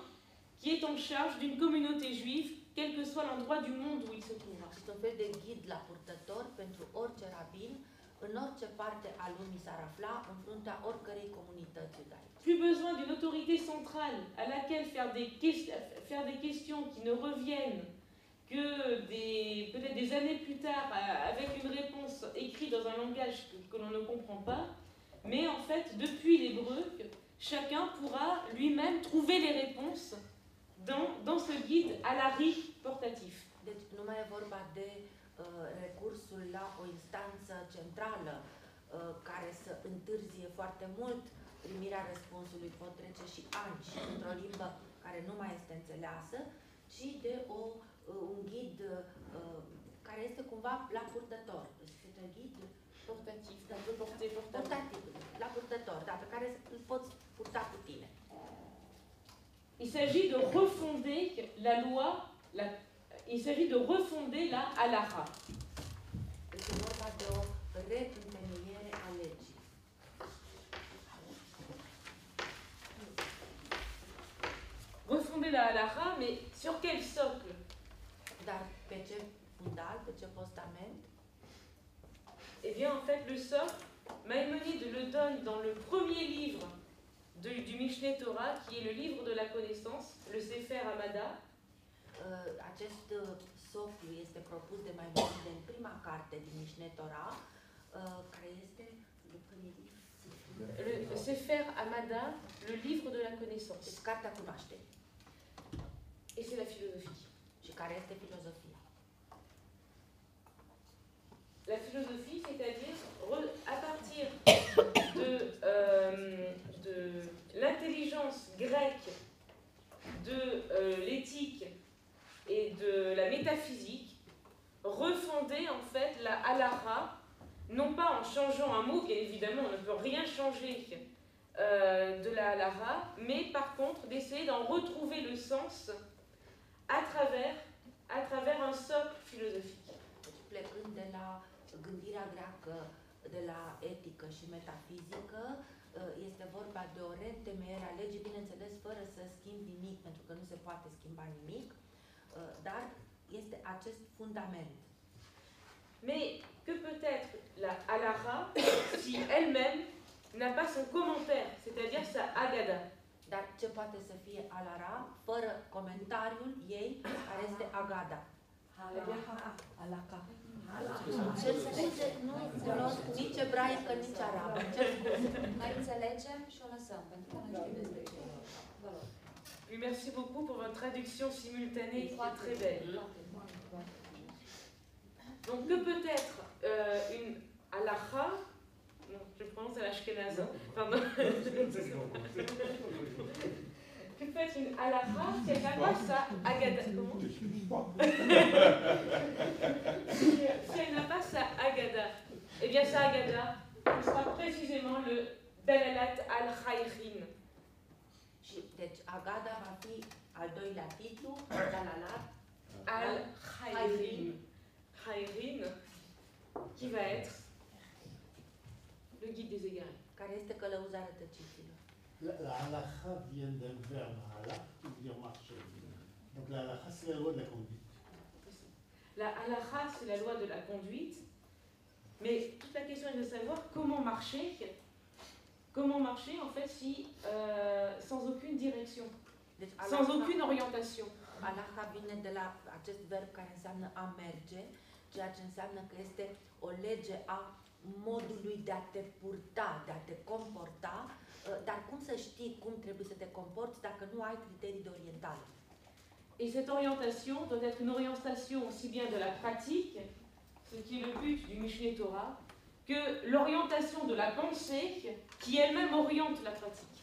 qui est en charge d'une communauté juive, quel que soit l'endroit du monde où il se trouvera. Este un fel de ghid la purtător pentru orice rabin, în orice parte a lumii s-ar afla, în fruntea oricărei comunități iudaice. Plus besoin d'une autorité centrale à laquelle faire des questions qui ne reviennent que peut-être des années plus tard avec une réponse écrite dans un langage que l'on ne comprend pas, mais en fait, depuis l'hébreu, chacun pourra lui-même trouver les réponses dans ce guide à la RIC portatif. Deci nu mai e vorba de recursul la o instanță centrală care să întârzie foarte mult primirea răspunsului, pot trece și ani și într-o limbă care nu mai este înțeleasă, ci de un ghid care este cumva la purtător. Este un ghid Portatif, portativ, la purtător, dar pe care îl poți purta cu tine. Il s'agit de refonder la loi, il s'agit de refonder la halacha. Este vorba de o reîntemeiere a legii. Refonder la halacha, mais sur quel socle? Dar pe ce fundal, pe ce postament? Eh bien, en fait, le socle, Maïmonide le donne dans le premier livre du Mishneh Torah, qui est le livre de la connaissance, le Sefer Hamada. Acest soclu este propus de Maimonide în prima carte din Mishneh Torah, care este Le Sefer Hamada, le livre de la connaissance. Deci cartea cunoașterii. Et c'est la philosophie. Și care este filozofia. La philosophie, c'est-à-dire à partir de l'intelligence grecque, de l'éthique et de la métaphysique, refonder en fait la halacha, non pas en changeant un mot, bien évidemment on ne peut rien changer de la halacha, mais par contre d'essayer d'en retrouver le sens à travers un socle philosophique. Deci plecând de la gândirea greacă, de la etică și metafizică, este vorba de o reîntemeiere a legii, bineînțeles fără să schimbi nimic, pentru că nu se poate schimba nimic, dar este acest fundament. Mais que peut être la halacha si elle-même n'a pas son commentaire, c'est-à-dire sa Haggadah? Dar ce poate să fie alara fără comentariul ei, care este Agada? Halakha. Ce scuze, nu cunosc nici ebraică, nici arabă. Ce scuze? Mai înțelegem și o lăsăm, pentru că nu știm despre ce. Vă rog. Oui, merci beaucoup pour votre traduction simultanée qui est très belle. Donc, que peut être une halakha, non, je prononce à l'ashkenaz, pardon. Que peut être une halakha si elle n'a pas sa agada? Comment? Si elle n'a pas sa agada, eh bien sa agada, ce sera précisément le dalalat al-khayrin. Și, deci, Agada va fi al doilea titlu, Dalalat Al-Khayrin. Khayrin, qui va être le guide des égarés. care este călăuzarea rătăciților. La halakha vient d'un verbe halak qui veut dire marcher. Donc la halakha, c'est la loi de la conduite. La halakha, c'est la loi de la conduite, mais toute la question est de savoir comment marcher. Comment marcher, en fait, si sans aucune direction, Deci, sans aucune orientation. halakha vine de la acest verb care înseamnă a merge, ceea ce înseamnă că este o lege a modului de a te purta, de a te comporta, dar cum să știi cum trebuie să te comporți dacă nu ai criterii de orientare? Et cette orientation doit être une orientation aussi bien de la pratique, ce qui est le but du Mishneh Torah, que l'orientation de la pensée qui elle-même oriente la pratique.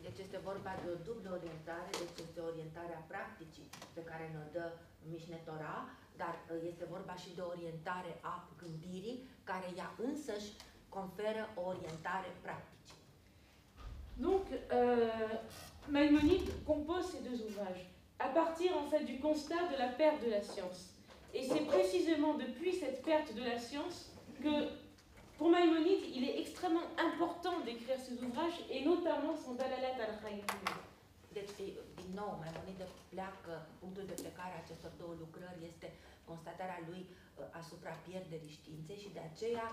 Deci este vorba de o dublă orientare, deci este orientarea practicii pe care ne-o dă Mishneh Torah, dar este vorba și de orientare a gândirii, care ea însăși conferă o orientare practicii. Donc, Maïmonide compose ces deux ouvrages à partir en fait du constat de la perte de la science. Et c'est précisément depuis cette perte de la science que, pour Maïmonide, il est extrêmement important d'écrire ces ouvrages et notamment son Dalalat al-Khayrin. Deci, din nou, Maimonide pleacă, punctul de plecare a acestor două lucrări este constatarea lui asupra pierderii științei și de aceea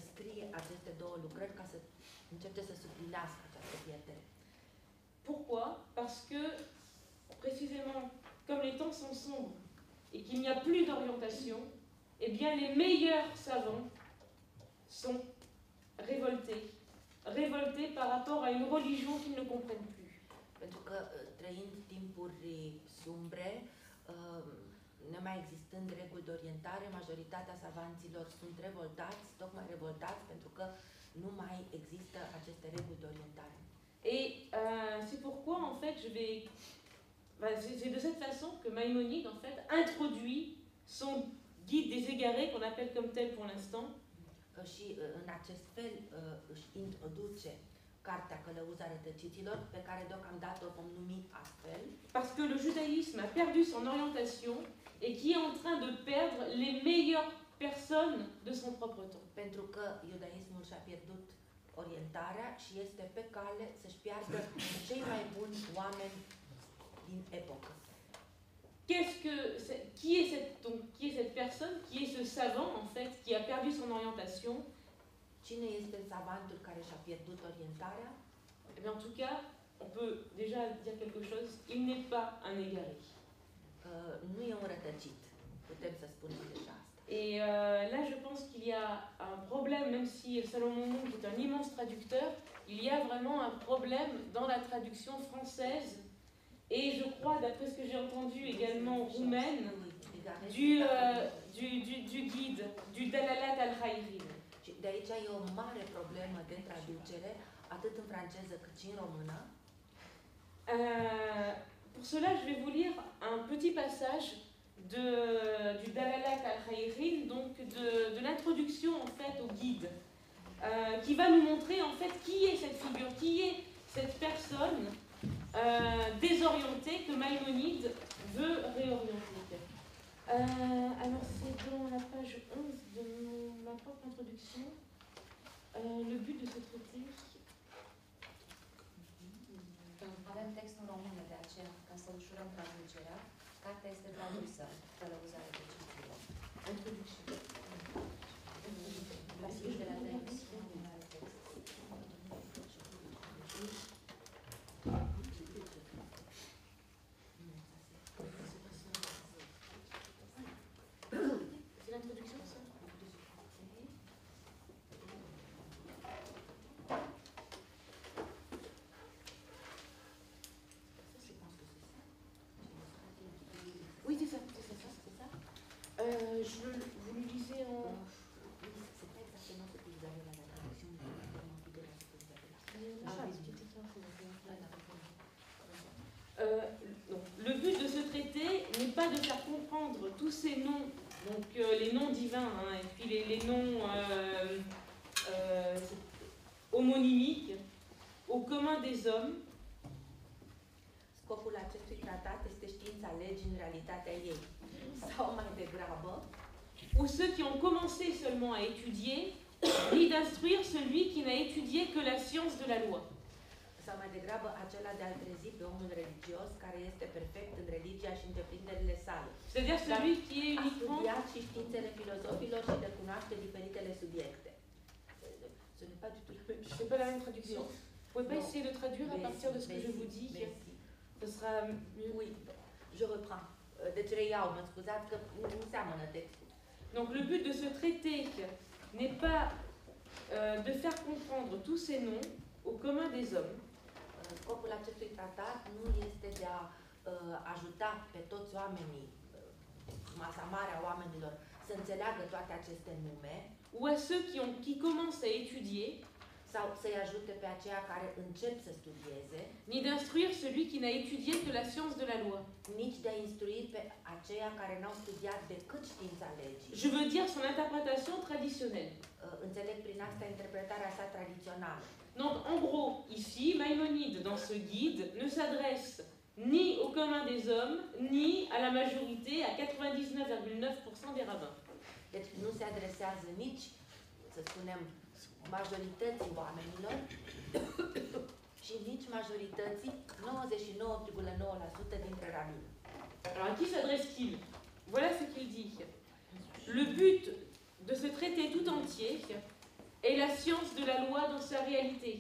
scrie aceste două lucrări ca să încerce să suplinească această pierdere. Pourquoi? Parce que, précisément, comme les temps sont sombres et qu'il n'y a plus d'orientation, eh bien les meilleurs savants sont révoltés par rapport à une religion qu'ils ne comprennent plus. Pentru că trăind timpuri sumbre, nemai existând reguli de orientare, majoritatea savanților sunt revoltați, tocmai revoltați pentru că nu mai există aceste reguli de orientare. Et c'est pourquoi, en fait, c'est de cette façon que Maïmonide, en fait, introduit son guide des égarés, qu'on appelle comme tel pour l'instant. Și în acest fel își introduce Cartea Călăuza Rătăciților, pe care deocamdată o vom numi astfel. Parce que le judaïsme a perdu son orientation et qui est en train de perdre les meilleures personnes de son propre temps. Pentru că iudaismul și-a pierdut orientarea și este pe cale să-și piardă cei mai buni oameni din epocă. Qui est cette personne, qui est ce savant en fait, qui a perdu son orientation? Cine este savantul care și-a pierdut orientarea? Eh bien, en tout cas, on peut déjà dire quelque chose. Il n'est pas un égaré. Nu e un rătăcit. Putem să spunem deja asta. Et là, je pense qu'il y a un problème, même si Salomon Munk est un immense traducteur, il y a vraiment un problème dans la traduction française et je crois, d'après ce que j'ai entendu également roumaine, du guide, du Dalalat al-Khayrin. De aici e o mare problemă de traducere, atât în franceză cât și în română. Pour cela, je vais vous lire un petit passage du Dalalat al-Khayrin, donc de l'introduction en fait au guide, qui va nous montrer en fait qui est cette figure, qui est cette personne désorientée que Maïmonide veut réorienter. Alors c'est dans la page 11 de ma propre introduction. Le but de ce traité. Avem textul român de aceea, ca să ușurăm traducerea. Cartea este tradusă, Călăuzarea Rătăciților. Introduction. La fiș de la text, nu are text. C'est l'introduction, ça? pas de faire comprendre tous ces noms, donc les noms divins, hein, et puis les noms homonymiques, au commun des hommes. Scopul acestui tratat este știința legii în realitatea ei. Sau mai degrabă, Ou ceux qui ont commencé seulement à étudier, ni d'instruire celui qui n'a étudié que la science de la loi. sau mai degrabă acela de a-l trezi pe omul religios care este perfect în religia și întreprinderile sale. C'est-à-dire celui qui est A uniquement... studiat și științele filozofilor și de cunoaște diferitele subiecte. Ce n'est pas du tout la même chose. C'est pas la même traduction. Vous pouvez pas Non. essayer de traduire à partir de ce que je vous dis? Merci. Ce sera mieux. Oui, je reprends. Deci reiau, mă scuzați că nu seamănă textul. Donc le but de ce traité n'est pas de faire comprendre tous ces noms au commun des hommes, Scopul acestui tratat nu este de a ajuta pe toți oamenii, masa mare a oamenilor, să înțeleagă toate aceste nume, ou à ceux qui commencent à étudier, sau să-i ajute pe aceia care încep să studieze, ni d'instruire celui qui n'a étudié que la science de la loi. nici de a instrui pe aceia care n-au studiat decât știința legii. Je veux dire son interprétation traditionnelle. Înțeleg prin asta interpretarea sa tradițională. Donc en gros, ici, Maïmonide, dans ce guide, ne s'adresse ni au commun des hommes, ni à la majorité, à 99,9% des rabbins. Deci nu se adresează nici, să spunem, majorității oamenilor și nici majorității 99,9% dintre rabini. Alors à qui s'adresse-t-il? Voilà ce qu'il dit. Le but de ce traité tout entier est la science de la loi dans sa réalité.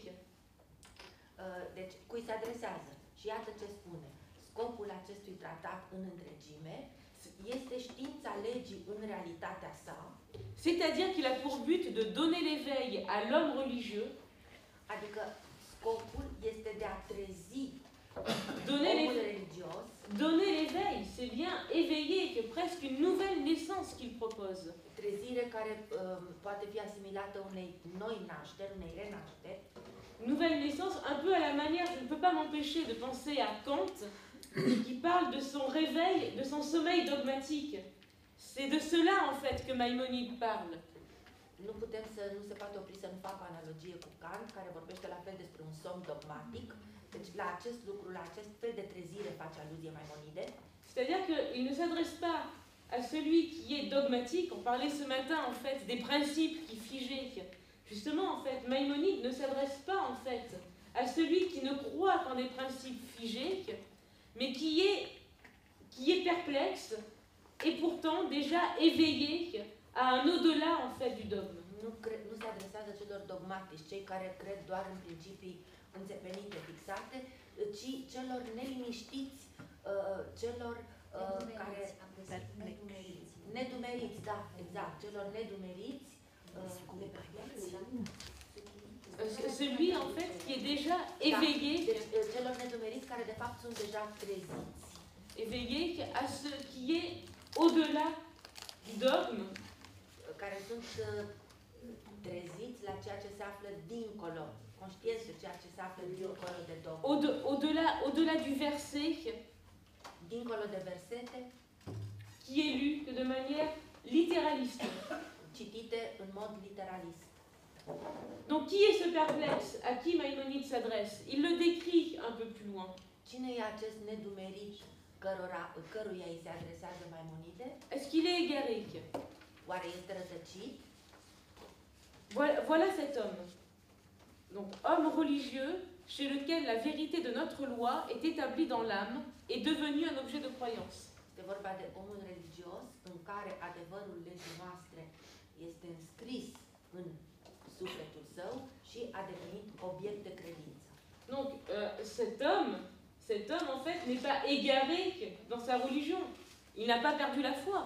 Deci, cui se adresează? Și iată ce spune. Scopul acestui tratat în întregime este știința legii în realitatea sa, C'est-à-dire qu'il a pour but de donner l'éveil à l'homme religieux, adică scopul este de a trezi donner omul l'éveil. religios, Donner l'éveil, c'est bien éveiller, que presque une nouvelle naissance qu'il propose. trezire care poate fi asimilată unei noi nașteri, unei renașteri, Nouvelle naissance, un peu à la manière, je ne peux pas m'empêcher de penser à Kant, qui parle de son réveil, de son sommeil dogmatique. C'est de cela, en fait, que Maïmonide parle. nu putem să nu se poate opri să nu facă o analogie cu Kant, care vorbește la fel despre un somn dogmatic. Deci la acest lucru, la acest fel de trezire face aluzie Maimonide. C'est-à-dire qu'il ne s'adresse pas à celui qui est dogmatique. On parlait ce matin, en fait, des principes qui figent. Justement, en fait, Maïmonide ne s'adresse pas, en fait, à celui qui ne croit qu'en des principes figés, mais qui est perplexe et pourtant déjà éveillé à un au-delà, en fait, du dogme. Nu se adresează celor dogmatici, cei care cred doar în principii înțepenite, fixate, ci celor neliniștiți, celor care... Nedumeriți, da, exact, celor nedumeriți, Celui, en fait, qui est déjà éveillé, deci, celor nedumeriți care de fapt sunt deja treziți, éveillé à ce qui est au-delà du dogme, care sunt treziți la ceea ce se află dincolo, conștienți de ceea ce se află dincolo de dogmă, au-delà du verset dincolo de versete, qui est lu que de manière littéraliste. citite în mod literalist. Donc qui est ce perplexe à qui Maïmonide s'adresse? Il le décrit un peu plus loin. Cine e acest nedumerit căruia îi se adresează Maimonide? Est-ce qu'il est égaré? Oare este rătăcit? Voilà cet homme. Donc homme religieux chez lequel la vérité de notre loi est établie dans l'âme et devenue un objet de croyance. Este vorba de omul religios în care adevărul legii noastre este înscris în sufletul său și a devenit obiect de credință. Donc cet homme en fait n'est pas égaré dans sa religion. Il n'a pas perdu la foi.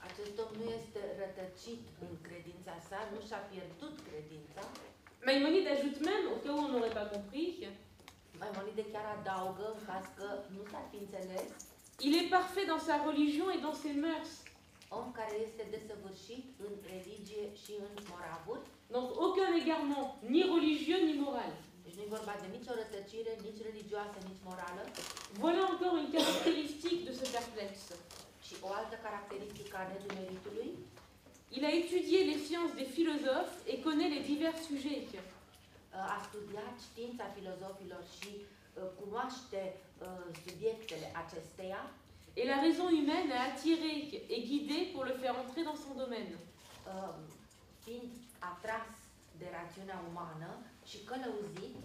Acest om nu este rătăcit în credința sa, nu și-a pierdut credința. Maïmonide ajoute même, au cas où on n'aurait pas compris, Maimonide chiar adaugă, în caz că nu s-ar fi înțeles, il est parfait dans sa religion et dans ses mœurs. om care este desăvârșit în religie și în moravuri. Donc aucun égarement, ni religieux ni moral. Deci nu e vorba de nicio rătăcire, nici religioasă, nici morală. Voilà encore une caractéristique de ce perplexe. Și o altă caracteristică a nedumeritului, il a étudié les sciences des philosophes et connaît les divers sujets. a studiat știința filozofilor și cunoaște subiectele acesteia. Et la raison humaine a attiré et guidé pour le faire entrer dans son domaine. Fiind atras de rațiunea umană și călăuzit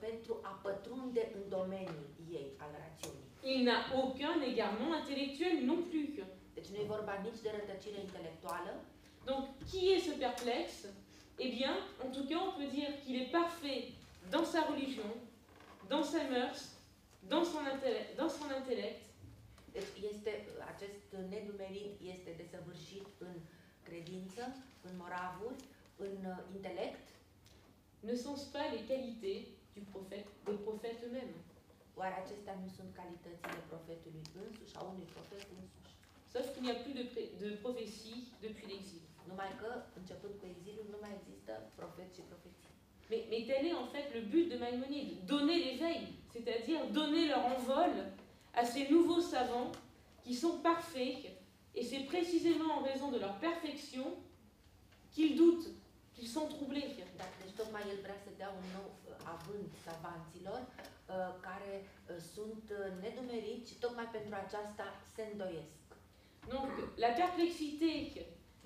pentru a pătrunde în domeniul ei al rațiunii. Il n'a aucun égarement intellectuel non plus. Deci nu e vorba nici de rătăcire intelectuală. Donc, qui est ce perplexe? Eh bien, en tout cas, on peut dire qu'il est parfait dans sa religion, dans sa mœurs, dans son intellect. Deci acest nedumerit este desăvârșit în credință, în moravuri, în intelect. Ne sont-ce pas les qualités des prophètes eux-mêmes? Oare acestea nu sunt calitățile profetului însuși, a unui profet însuși? Sauf qu'il n'y a plus de prophétie depuis l'exil. Numai că, începând cu exilul, nu mai există profet și profeții. Mais tel est en fait le but de Maïmonide, donner l'éveil, c'est-à-dire donner leur envol à ces nouveaux savants qui sont parfaits, et c'est précisément en raison de leur perfection qu'ils doutent, qu'ils sont troublés. Deci tocmai el vrea să dea un nou avânt savanților care sunt nedumeriți și tocmai pentru aceasta se îndoiesc. Donc la perplexité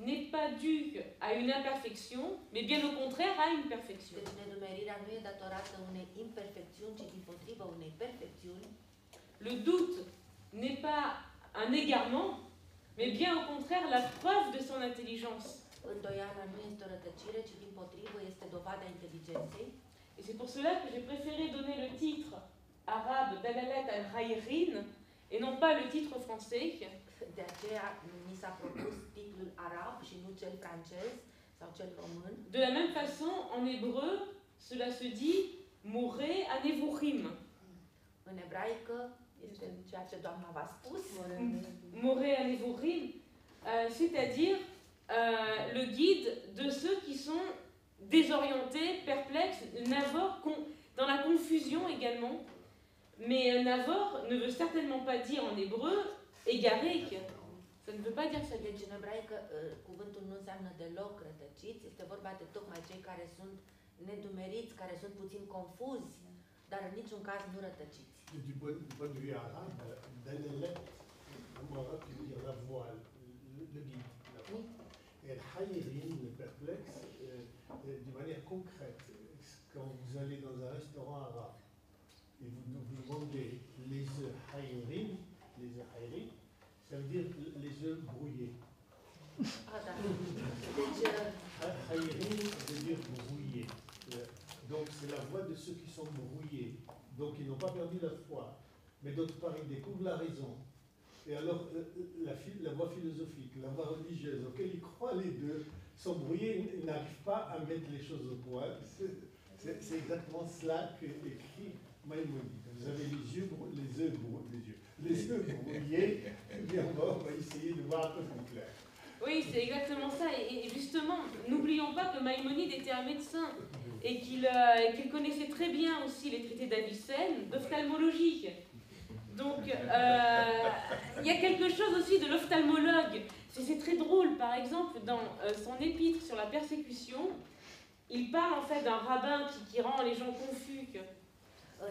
n'est pas due à une imperfection, mais bien au contraire à une perfection. Deci nedumerirea nu e datorată unei imperfecțiuni, ci dimpotrivă unei perfecțiuni. Le doute n'est pas un égarement, mais bien au contraire la preuve de son intelligence. Îndoiala nu este o rătăcire, ci dimpotrivă este dovada inteligenței. Et c'est pour cela que j'ai préféré donner le titre arabe Dalalat al-Khayrin et non pas le titre français. De aceea ni s-a propus titlul arab și nu cel francez sau cel român. De la même façon, en hébreu, cela se dit Moré anevochim. În ebraică este ceea ce doamna v-a spus. Moré anevochim, c'est-à-dire le guide de ceux qui sont désorientés, perplexes, navores, dans la confusion également. Mais navore ne veut certainement pas dire en hébreu égaré. Ça ne veut pas dire ça. Deci în ebraică cuvântul nu înseamnă deloc rătăciți, este vorba de tocmai cei care sunt nedumeriți, care sunt puțin confuzi, dar în niciun caz nu rătăciți. Du point de vue arabe, Dalalat, en arabe, qui veut dire la voile, le guide. Et Khayrin, le perplexe, de manière concrète, quand vous allez dans un restaurant arabe et vous demandez les œufs Khayrin, ça veut dire les œufs brouillés. Ah, da. Deci, Khayrin, ça veut dire brouillé. Donc c'est la voix de ceux qui sont brouillés. Donc ils n'ont pas perdu la foi. Mais d'autre part, ils découvrent la raison. Et alors, la voie philosophique, la voie religieuse, auquel ils croient les deux, sont brouillés, ils n'arrivent pas à mettre les choses au point. C'est exactement cela qu'écrit Maïmonide. Vous avez les œufs brouillés, et bien on va essayer de voir un peu plus clair. Oui, c'est exactement ça. Et justement, n'oublions pas que Maïmonide était un médecin et qu'il connaissait très bien aussi les traités d'Avicenne, d'ophtalmologie. Donc, il y a quelque chose aussi de l'ophtalmologue. C'est très drôle, par exemple, dans son épître sur la persécution, il parle en fait d'un rabbin qui rend les gens confus.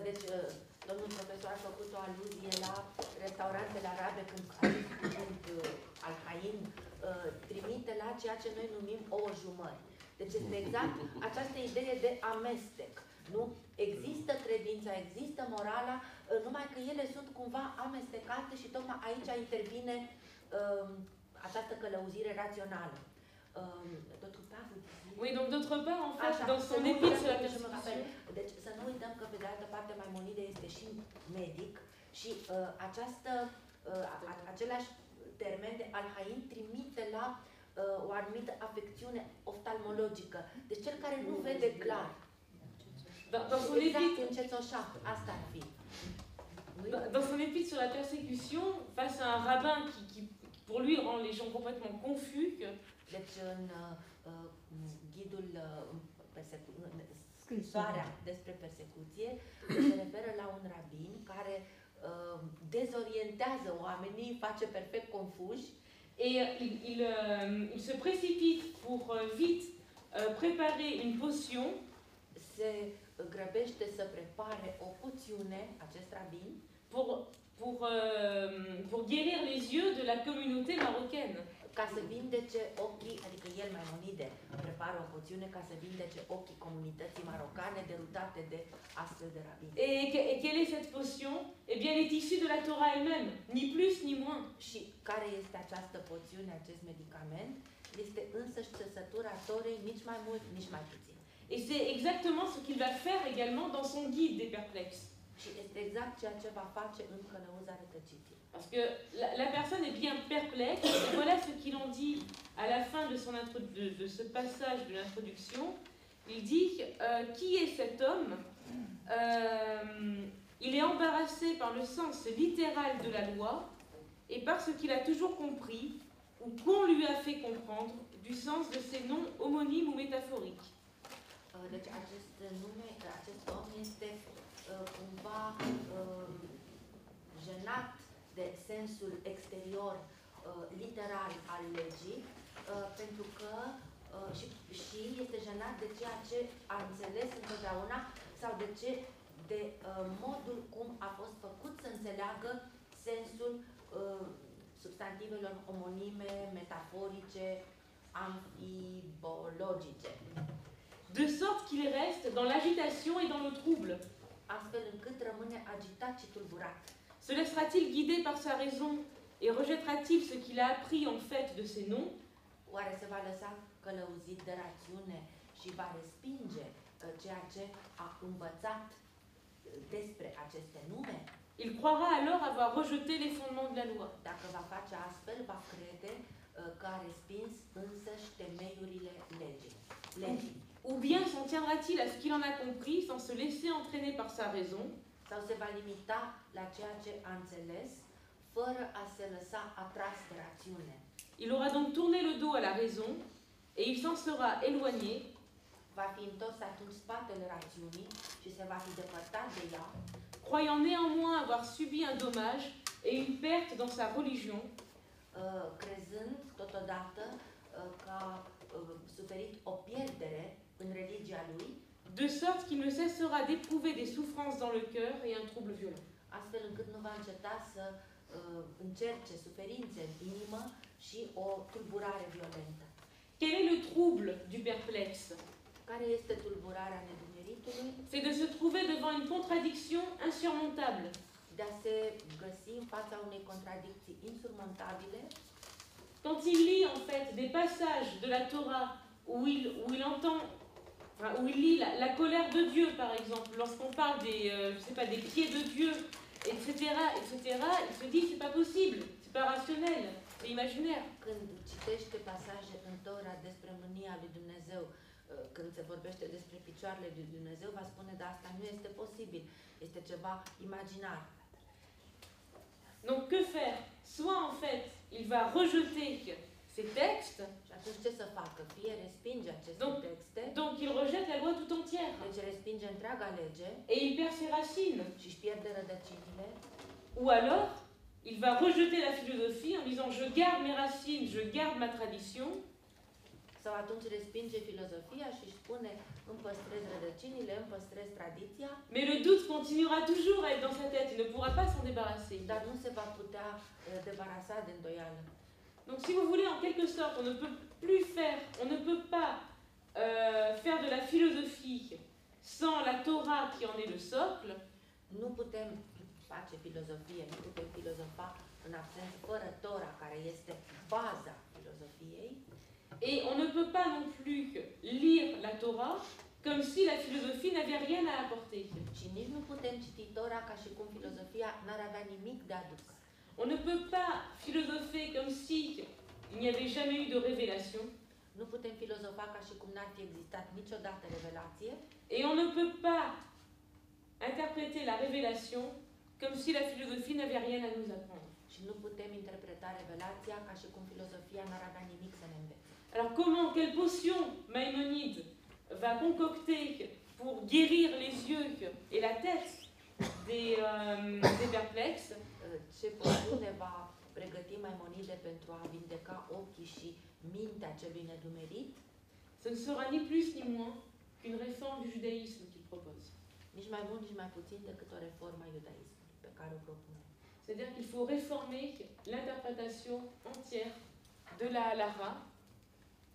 Deci, domnul profesor a făcut o aluzie la restaurantele arabe când acest cuvânt al-Hain trimite la ceea ce noi numim ouă jumări. Deci este exact această idee de amestec. Nu? Există credința, există morala, numai că ele sunt cumva amestecate și tocmai aici intervine această călăuzire rațională. Oui, donc d'autre part, en fait, dans son épître sur la persécution... Deci să nu uităm că pe de altă parte Maimonide este și medic și același termen de al-Hain trimite la o anumită afecțiune oftalmologică. Deci cel care nu vede clar. Dans son épître, încețoșat, asta ar fi. Dans son épître sur la persécution, face à un rabbin qui pour lui rend les gens complètement confus. Deci în ghidul scrisoarea despre persecuție se referă la un rabin care dezorientează oamenii, face perfect confuși. Et il se précipite pour vite préparer une potion Se grăbește să prepare o poțiune, acest rabin, pour guérir les yeux de la communauté marocaine. ca să vindece ochii, adică el Maimonide prepară o poțiune ca să vindece ochii comunității marocane derutate de astfel de rabini. Et quelle est cette potion? Eh bien, elle est issue de la Torah elle-même, ni plus ni moins. Și care este această poțiune, acest medicament? Este însăși țesătura Torei, nici mai mult, nici mai puțin. Et c'est exactement ce qu'il va faire également dans son guide des perplexes. Și este exact ceea ce va face în Călăuza Rătăciții. Parce que la personne est bien perplexe, et voilà ce qu'il en dit à la fin de ce passage de l'introduction. Il dit qui est cet homme? Il est embarrassé par le sens littéral de la loi et par ce qu'il a toujours compris ou qu'on lui a fait comprendre du sens de ces noms homonymes ou métaphoriques. Deci acest nume, acest om este cumva jenat de sensul exterior literal al legii, pentru că și este jenat de ceea ce a înțeles întotdeauna sau de modul cum a fost făcut să înțeleagă sensul substantivelor omonime, metaforice, amfibologice. De sorte qu'il reste dans l'agitation et dans le trouble. Astfel încât rămâne agitat și tulburat. Se laissera-t-il guider par sa raison et rejettera-t-il ce qu'il a appris en fait de ces noms? Oare se va lăsa călăuzit de rațiune și va respinge ceea ce a învățat despre aceste nume? Il croira alors avoir rejeté les fondements de la loi. Dacă va face astfel, va crede că a respins însăși temeiurile legii. Ou bien s'en tiendra-t-il à ce qu'il en a compris sans se laisser entraîner par sa raison? Sau se va limita la ceea ce a înțeles, fără a se lăsa atras de rațiune. Il aura donc tourné le dos à la raison et il s'en sera éloigné. Va fi întors atunci spatele rațiunii și se va fi depărtat de ea, croyant néanmoins avoir subi un dommage et une perte dans sa religion, crezând totodată că a suferit o pierdere în religia lui, de sorte qu'il ne cessera d'éprouver des souffrances dans le cœur et un trouble violent. astfel încât nu va înceta să încerce suferințe în inimă și o tulburare violentă. Quel est le trouble du perplexe? Care este tulburarea nedumeritului? C'est de se trouver devant une contradiction insurmontable. De a se găsi în fața unei contradicții insurmontabile, Quand il lit en fait des passages de la Torah où il entend, où il lit la colère de Dieu par exemple, lorsqu'on parle des pieds de Dieu, etc., il se dit c'est pas possible, c'est pas rationnel, c'est imaginaire. când citește pasaje în Tora despre mânia lui Dumnezeu, când se vorbește despre picioarele lui Dumnezeu, va spune, dar asta nu este posibil, este ceva imaginar. Donc que faire? Soit en fait il va rejeter ces textes, Și atunci ce să facă? Fie respinge aceste texte, donc il rejette la loi tout entière, deci respinge întreaga lege et il perd ses racines. și își pierde rădăcinile, Ou alors, il va rejeter la philosophie en disant je garde mes racines, je garde ma tradition, sau atunci respinge filozofia și își spune îmi păstrez rădăcinile, îmi păstrez tradiția, mais le doute continuera toujours à être dans sa tête, il ne pourra pas s'en débarrasser. dar nu se va putea debarasa de îndoială. Donc si vous voulez, en quelque sorte, on ne peut pas faire de la philosophie sans la Torah qui en est le socle, Nu putem face filozofie, nu putem filozofa în absență fără Tora, care este baza filozofiei. et on ne peut pas non plus lire la Torah comme si la philosophie n'avait rien à apporter. Și nici nu putem citi Tora ca și cum filozofia n-ar avea nimic de adus. On ne peut pas philosopher comme si il n'y avait jamais eu de révélation. Nu putem filozofa ca și cum n-ar fi existat niciodată revelație Et on ne peut pas interpréter la révélation comme si la philosophie n'avait rien à nous apprendre. și nu putem interpreta revelația ca și cum filozofia n-ar avea nimic să ne învețe. Alors comment, quelle potion Maïmonide va concocter pour guérir les yeux et la tête des perplexes. Ce porțiune va pregăti Maimonide pentru a vindeca ochii și mintea celui nedumerit? Ce ne sera ni plus ni moins qu'une réforme du judaïsme qu'il propose. Nici mai mult, nici mai puțin decât o reformă a iudaismului pe care o propune. C'est-à-dire qu'il faut réformer l'interprétation entière de la halakha.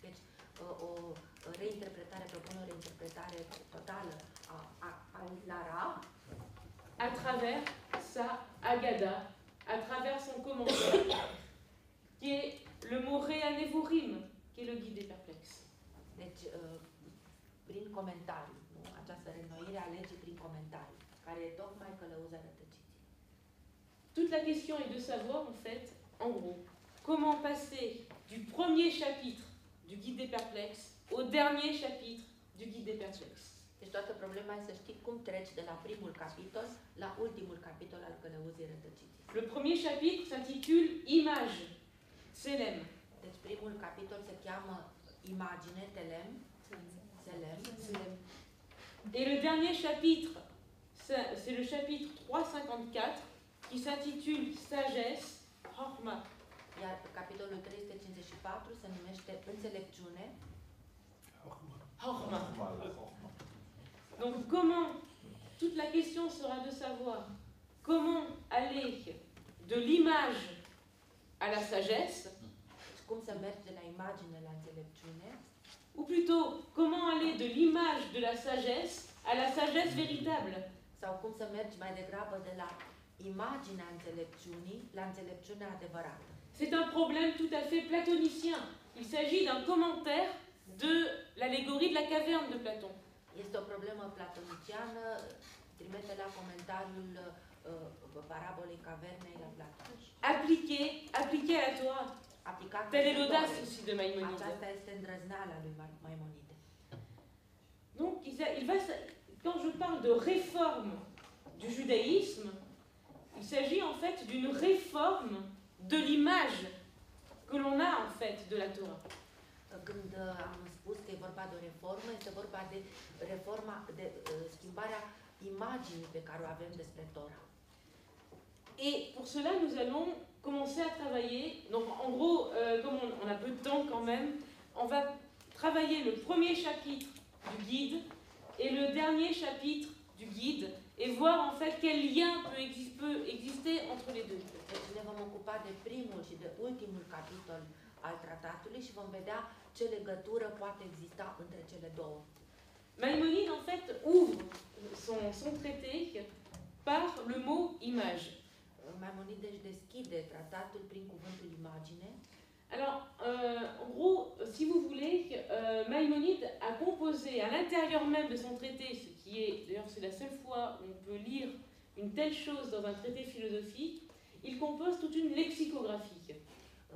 Deci, o reinterpretare, propune o reinterpretare totală a Lara à travers sa Agada, à travers son commentaire, qui est le mot Rehanevorim, qui est le guide des perplexes. Deci, prin comentarii, nu? Această reînnoire a legii prin comentarii, care e tocmai călăuza rătăciții. Toute la question est de savoir, en fait, en gros, comment passer du premier chapitre du guide des perplexes au dernier chapitre du guide des perplexes. Deci toată problema e să știi cum treci de la primul capitol la ultimul capitol al călăuzii rătăciții. Le premier chapitre s'intitule Image, Selem. Deci primul capitol se cheamă Imagine, Telem, Selem. Et le dernier chapitre, c'est le chapitre 354, qui s'intitule Sagesse, Horma. Iar capitolul 354 se numește Înțelepciune. Horma. Donc comment, toute la question sera de savoir comment aller de l'image à la sagesse, Cum să mergi de la imagine la înțelepciune, ou plutôt comment aller de l'image de la sagesse à la sagesse véritable. sau cum să mergi mai degrabă de la imaginea înțelepciunii la înțelepciunea adevărată. C'est un problème tout à fait platonicien. Il s'agit d'un commentaire de l'allégorie de la caverne de Platon. Este o problemă platoniciană, trimite la comentariul parabolei cavernei la Platon. Appliqué à la Torah. Aplicat Telle est l'audace aussi de Maïmonide. Aceasta este îndrăzneala lui Maimonide. Donc, quand je parle de réforme du judaïsme, il s'agit en fait d'une réforme de l'image que l'on a en fait de la Torah. Când am spus că e vorba de o reformă, este vorba de reforma, de schimbarea imaginii pe care o avem despre Tora. Et pour cela, nous allons commencer à travailler. Donc, en gros, comme on a peu de temps quand même, on va travailler le premier chapitre du guide et le dernier chapitre du guide et voir en fait quel lien peut exister entre les deux. Deci ne vom ocupa de primul și de ultimul capitol al tratatului și vom vedea ce legătură poate exista între cele două. Maïmonide, en fait, ouvre son traité par le mot image. Maimonide își deschide tratatul prin cuvântul imagine. Alors, en gros, si vous voulez, Maïmonide a composé à l'intérieur même de son traité, ce qui est, d'ailleurs c'est la seule fois où on peut lire une telle chose dans un traité philosophique, il compose toute une lexicographie.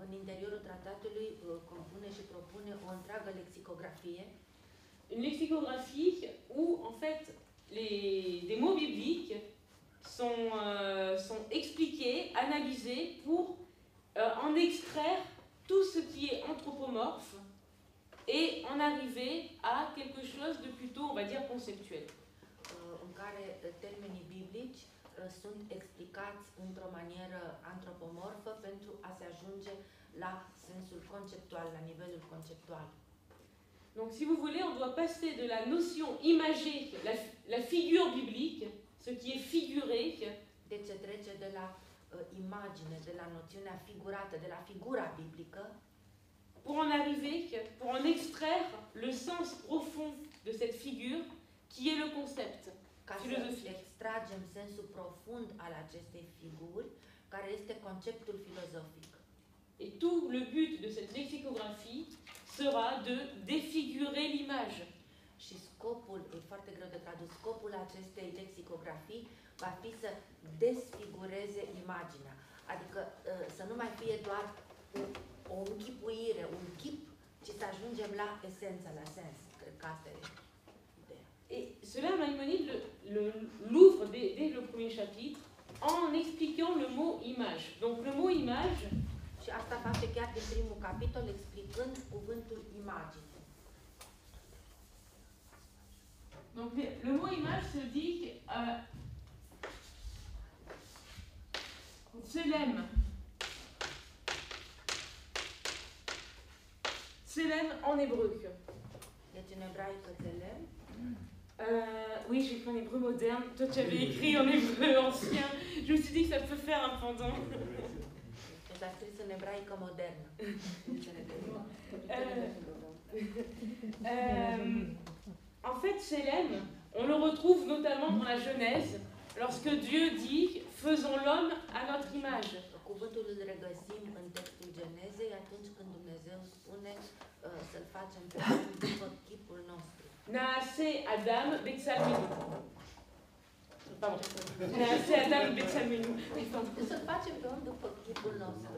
În interiorul tratatului compune și propune o întreagă lexicografie. Une lexicographie où, en fait, des mots bibliques sont expliqués, analysés pour en extraire tout ce qui est anthropomorphe et en arriver à quelque chose de plutôt, on va dire, conceptuel. În care termenii biblici sunt explicați într-o manieră antropomorfă pentru a se ajunge la sensul conceptual, la nivelul conceptual. Donc, si vous voulez, on doit passer de la notion imagée, la figure biblique, ce qui est figuré, Deci se trece de la imagine, de la noțiunea figurată, de la figura biblică, pour en arriver, pour en extraire le sens profond de cette figure, qui est le concept ca să philosophique. extragem sensul profund al acestei figuri, care este conceptul filozofic. Et tout le but de cette lexicographie sera de défigurer l'image. Și scopul, e foarte greu de tradus, scopul acestei lexicografii va fi să desfigureze imaginea. Adică să nu mai fie doar o închipuire, un chip, ci să ajungem la esență, la sens. Cred că asta e ideea. Et cela, Maïmonide l'ouvre dès le premier chapitre en expliquant le mot image. Donc le mot image, Și asta face chiar din primul capitol, explicând cuvântul imagine. donc le mot image se dit Tselem. Tselem en hébreu. Deci în ebraică țelem. Oui, j'ai écrit en hébreu moderne. Toi, tu avais écrit en hébreu ancien. Je me suis dit que ça peut faire un pendant. Deci a scris în ebraică modernă. En fait, Tselem, on le retrouve notamment dans la Genèse, lorsque Dieu dit « Faisons l'homme à notre image ». Cuvântul îl regăsim în textul Genezei atunci când Dumnezeu spune să-l facem pe om după chipul nostru. Naaseh Adam Betsalmenu. Pardon. Naaseh Adam Betsalmenu. Să-l facem pe om după chipul nostru.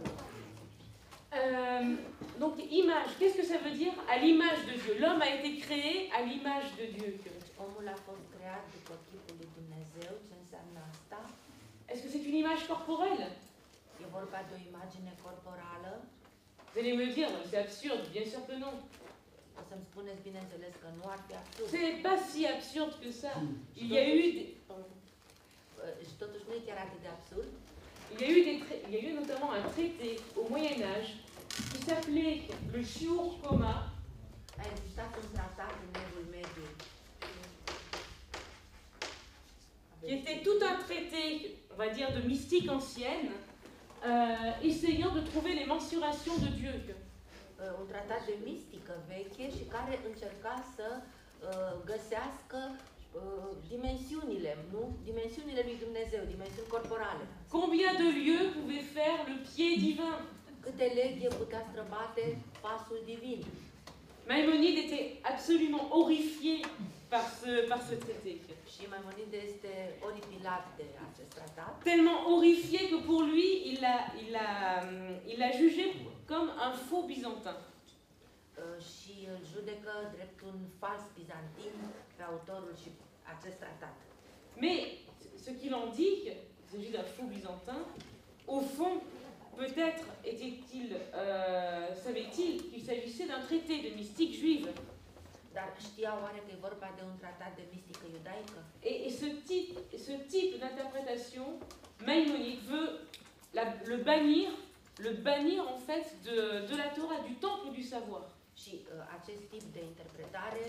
Donc, image, qu'est-ce que ça veut dire? À l'image de Dieu. L'homme a été créé à l'image de Dieu. Omul a fost creat după chipul lui Dumnezeu. Ce înseamnă asta? Est-ce que c'est une image corporelle? E vorba de o imagine corporală. Vous allez me dire, c'est absurde. Bien sûr que non. O să-mi spuneți, bineînțeles, că nu ar fi absurd. C'est pas si absurde que ça. Il y a eu des... Și totuși nu e chiar atât de absurd. Il y a eu notamment un traité au Moyen-Âge qui s'appelait le Shiur Coma. A existat un tratat în Evul Mediu. Qui était tout un traité, on va dire, de mystique ancienne, essayant de trouver les mensurations de Dieu. Un tratat de mistică veche și care încerca să găsească dimensiunile, nu? Dimensiunile lui Dumnezeu, dimensiuni corporale. Combien de lieues pouvait faire le pied divin? Câte leghe putea străbate pasul divin. Maïmonide était absolument horrifié par ce traité. Și Maimonide este oripilat de acest tratat. Tellement horrifié que pour lui, il l'a jugé comme un faux byzantin. Și îl judecă drept un fals bizantin pe autorul și acest tratat. Mais ce qu'il en dit, il s'agit d'un faux byzantin, au fond, peut-être savait-il qu'il s'agissait d'un traité de mystique juive. Dar știa oare că e vorba de un tratat de mistică iudaică? Et ce type d'interprétation, Maïmonide veut le bannir en fait de la Torah, du temple du savoir. Și acest tip de interpretare,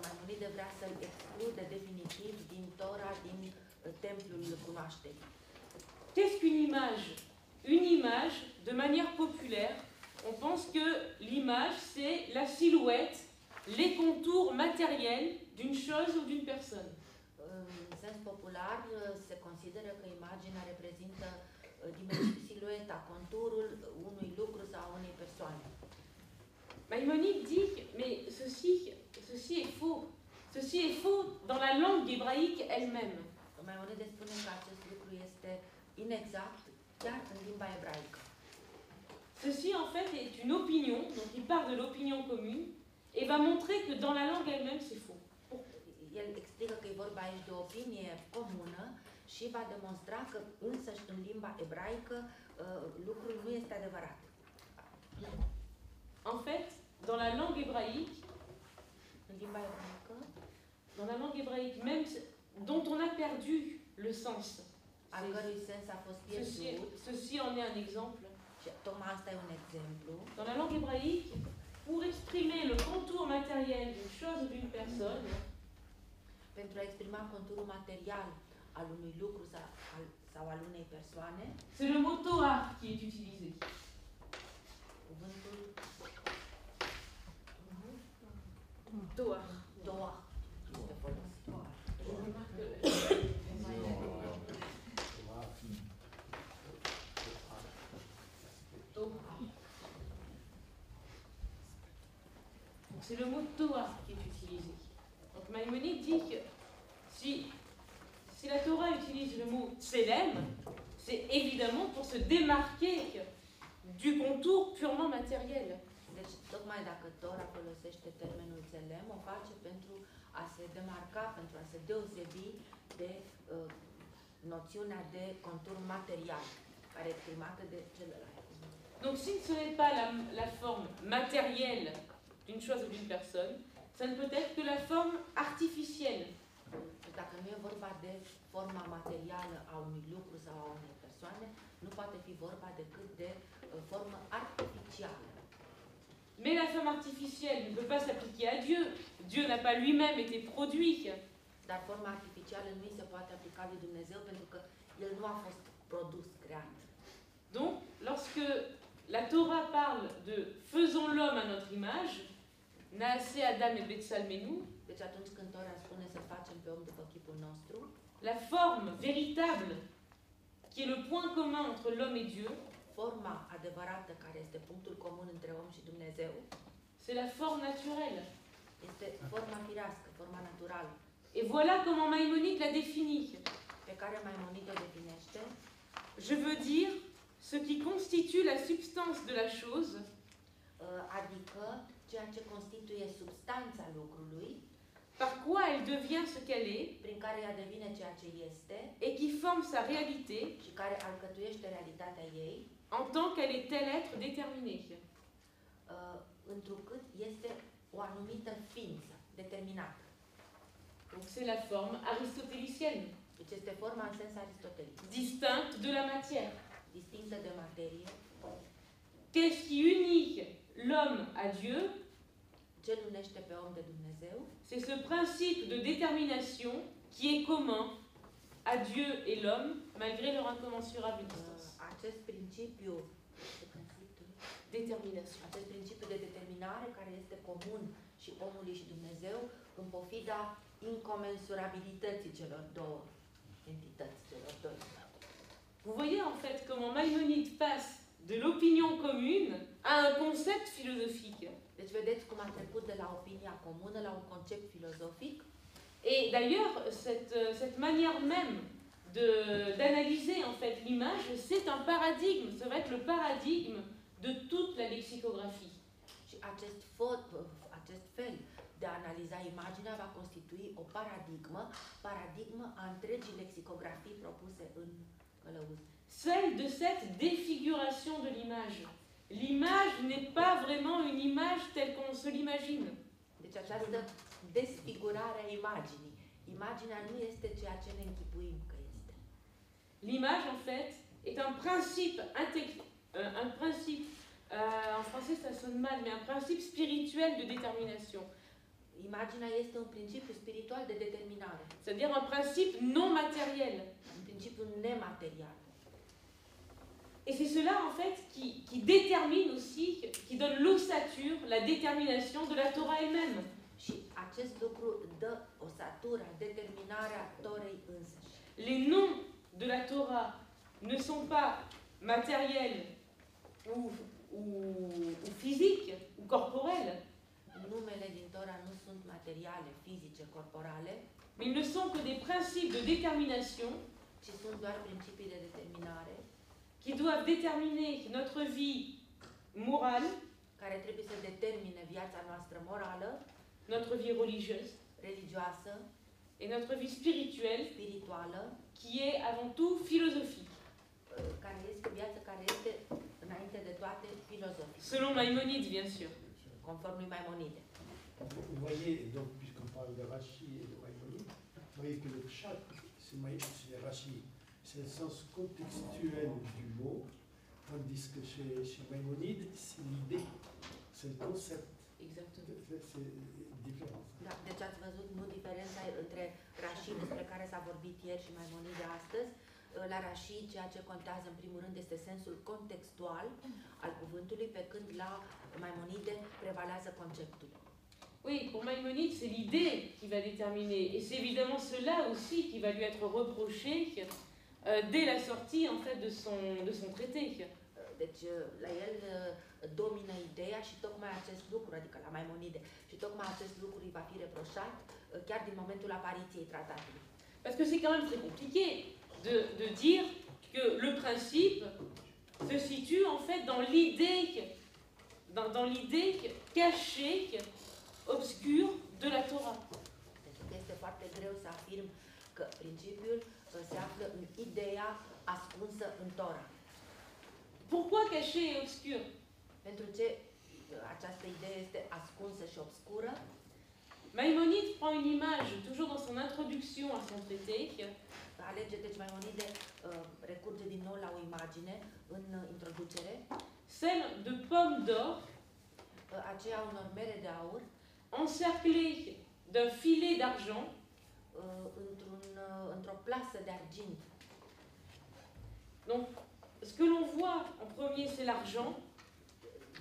Maimonide vrea să-l exclude definitiv din Tora, din templul cunoașterii. Qu'est-ce qu'une image? Une image, de manière populaire, on pense que l'image, c'est la silhouette, les contours matériels d'une chose ou d'une personne. În sens popular, se consideră că imaginea reprezintă silueta, conturul unui lucru sau unei persoane. Maïmonide dit, mais ceci est faux. Ceci est faux dans la langue hébraïque elle-même. Maimonide spune că acest lucru este inexact chiar în limba ebraică. Ceci en fait est une opinion, donc il part de l'opinion commune et va montrer que dans la langue elle-même c'est faux. El explică că e vorba aici de o opinie comună și va demonstra că însăși în limba ebraică lucrul nu este adevărat. En fait, dans la langue hébraïque, În limba ebraică, dans la langue hébraïque même dont on a perdu le sens. al cărui sens a fost pierdut, Ceci en est un exemple. și tocmai asta e un exemplu. Dans la langue hébraïque, pour exprimer le contour matériel d'une chose ou d'une personne, Pentru a exprima conturul material al unui lucru sau al unei persoane, c'est le mot Toar qui est utilisé. cuvântul Toar. doa este folosit. C'est le mot Torah qui est utilisé. Donc Maïmonide dit que si la Torah utilise le mot Tselem, c'est évidemment pour se démarquer du contour purement matériel. Deci, tocmai dacă Tora folosește termenul țelem, o face pentru a se demarca, pentru a se deosebi de noțiunea de contur material, care e exprimată de celălalt. Donc si ce n'est pas la forme matérielle d'une chose ou d'une personne, ça ne peut être que la forme artificielle. Dacă nu e vorba de forma materială a unui lucru sau a unei persoane, nu poate fi vorba decât de formă artificială. Mais la femme artificielle ne peut pas s'appliquer à Dieu. Dieu n'a pas lui-même été produit. Dar forma artificială nu îi se poate aplica lui Dumnezeu pentru că el nu a fost produs, creat. Donc, lorsque la Torah parle de faisons l'homme à notre image, Naaseh Adam et Betsalmenu, Deci atunci când Tora spune să facem pe om după chipul nostru, la forme véritable qui est le point commun entre l'homme et Dieu, forma adevărată care este punctul comun între om și Dumnezeu, c'est la forme naturelle. este forma firească, forma naturală, Et voilà comment Maïmonide l'a définie. pe care Maimonide o definește, Je veux dire ce qui constitue la substance de la chose, adică ceea ce constituie substanța lucrului, par quoi elle devient ce qu'elle est, prin care ea devine ceea ce este et qui forme sa réalité și care alcătuiește realitatea ei, en tant qu'elle est tel être déterminé. întrucât este o anumită ființă determinată. Donc c'est la forme aristotélicienne, Deci este forma în sens aristotelic, distincte de la matière. distinctă de materie. Qu'est-ce qui unit l'homme à Dieu? Ce îl unește pe om de Dumnezeu C'est ce principe de détermination qui est commun à Dieu et l'homme, malgré leur incommensurable distance. acest principiu Détermination. acest principiu de determinare care este comun și omului și Dumnezeu în pofida incomensurabilității celor două entități, celor doi. Vous voyez en fait comment Maïmonide passe de l'opinion commune à un concept philosophique. Deci vedeți cum a trecut de la opinia comună la un concept filozofic. Et d'ailleurs, cette manière même d'analyser en fait l'image, c'est un paradigme, ça va être le paradigme de toute la lexicographie. Și acest fel de a analiza imaginea va constitui o paradigmă a întregii lexicografii propuse în călăuz. Celle de cette défiguration de l'image. L'image n'est pas vraiment une image telle qu'on se l'imagine. Deci această desfigurare a imaginii. Imaginea nu este ceea ce ne închipuim că este. L'image, en fait, est un principe en français ça sonne mal, mais un principe spirituel de détermination. Imaginea este un principiu spiritual de determinare, C'est-à-dire un principe non matériel. un principiu nematerial. Et c'est cela, en fait, qui détermine aussi, qui donne l'ossature, la détermination de la Torah elle-même. Și acest lucru dă osatura, determinarea Torei însăși. Les noms de la Torah ne sont pas matériels ou physiques ou corporels, Numele din Tora nu sunt materiale, fizice, corporale, mais ils ne sont que des principes de détermination ci sunt doar principii de determinare qui doivent déterminer notre vie morale, care trebuie să determine viața noastră morală, notre vie religieuse religioasă, et notre vie spirituelle, spirituală, qui est avant tout philosophique, care este viața care este înainte de toate filozofică, selon Maïmonide, bien sûr. conform lui Maimonide. Vous voyez, donc, puisqu'on parle de Rashi et de Maïmonide, vous voyez que le pshat, c'est Rashi, c'est le sens contextuel du mot, tandis que chez Maïmonide, c'est l'idée, c'est le concept. Exactement. C'est différent. Da, deci ați văzut, nu diferența între Rashi, despre care s-a vorbit ieri și Maimonide astăzi. La Rashi, ceea ce contează în primul rând este sensul contextual al cuvântului, pe când la Maimonide prevalează conceptul. Oui, pour Maïmonide, c'est l'idée qui va déterminer. Et c'est évidemment cela aussi qui va lui être reproché dès la sortie en fait, de son traité. Deci la el domină ideea și tocmai acest lucru, adică la Maimonide, și tocmai acest lucru îi va fi reproșat chiar din momentul apariției tratatului. Parce que c'est quand même très compliqué de dire que le principe se situe en fait dans l'idée cachée, obscure de la Torah. Deci este foarte greu să afirm că principiul se află în ideea ascunsă în Tora. Pourquoi cachée et obscure? Pentru ce această idee este ascunsă și obscură? Maïmonide prend une image, toujours dans son introduction à son traité, alege, deci Maimonide recurge din nou la o imagine în introducere, celle de pommes d'or aceea unor mere de aur, encerclées d'un filet d'argent, într-o plasă de argint. donc ce que l'on voit en premier c'est l'argent,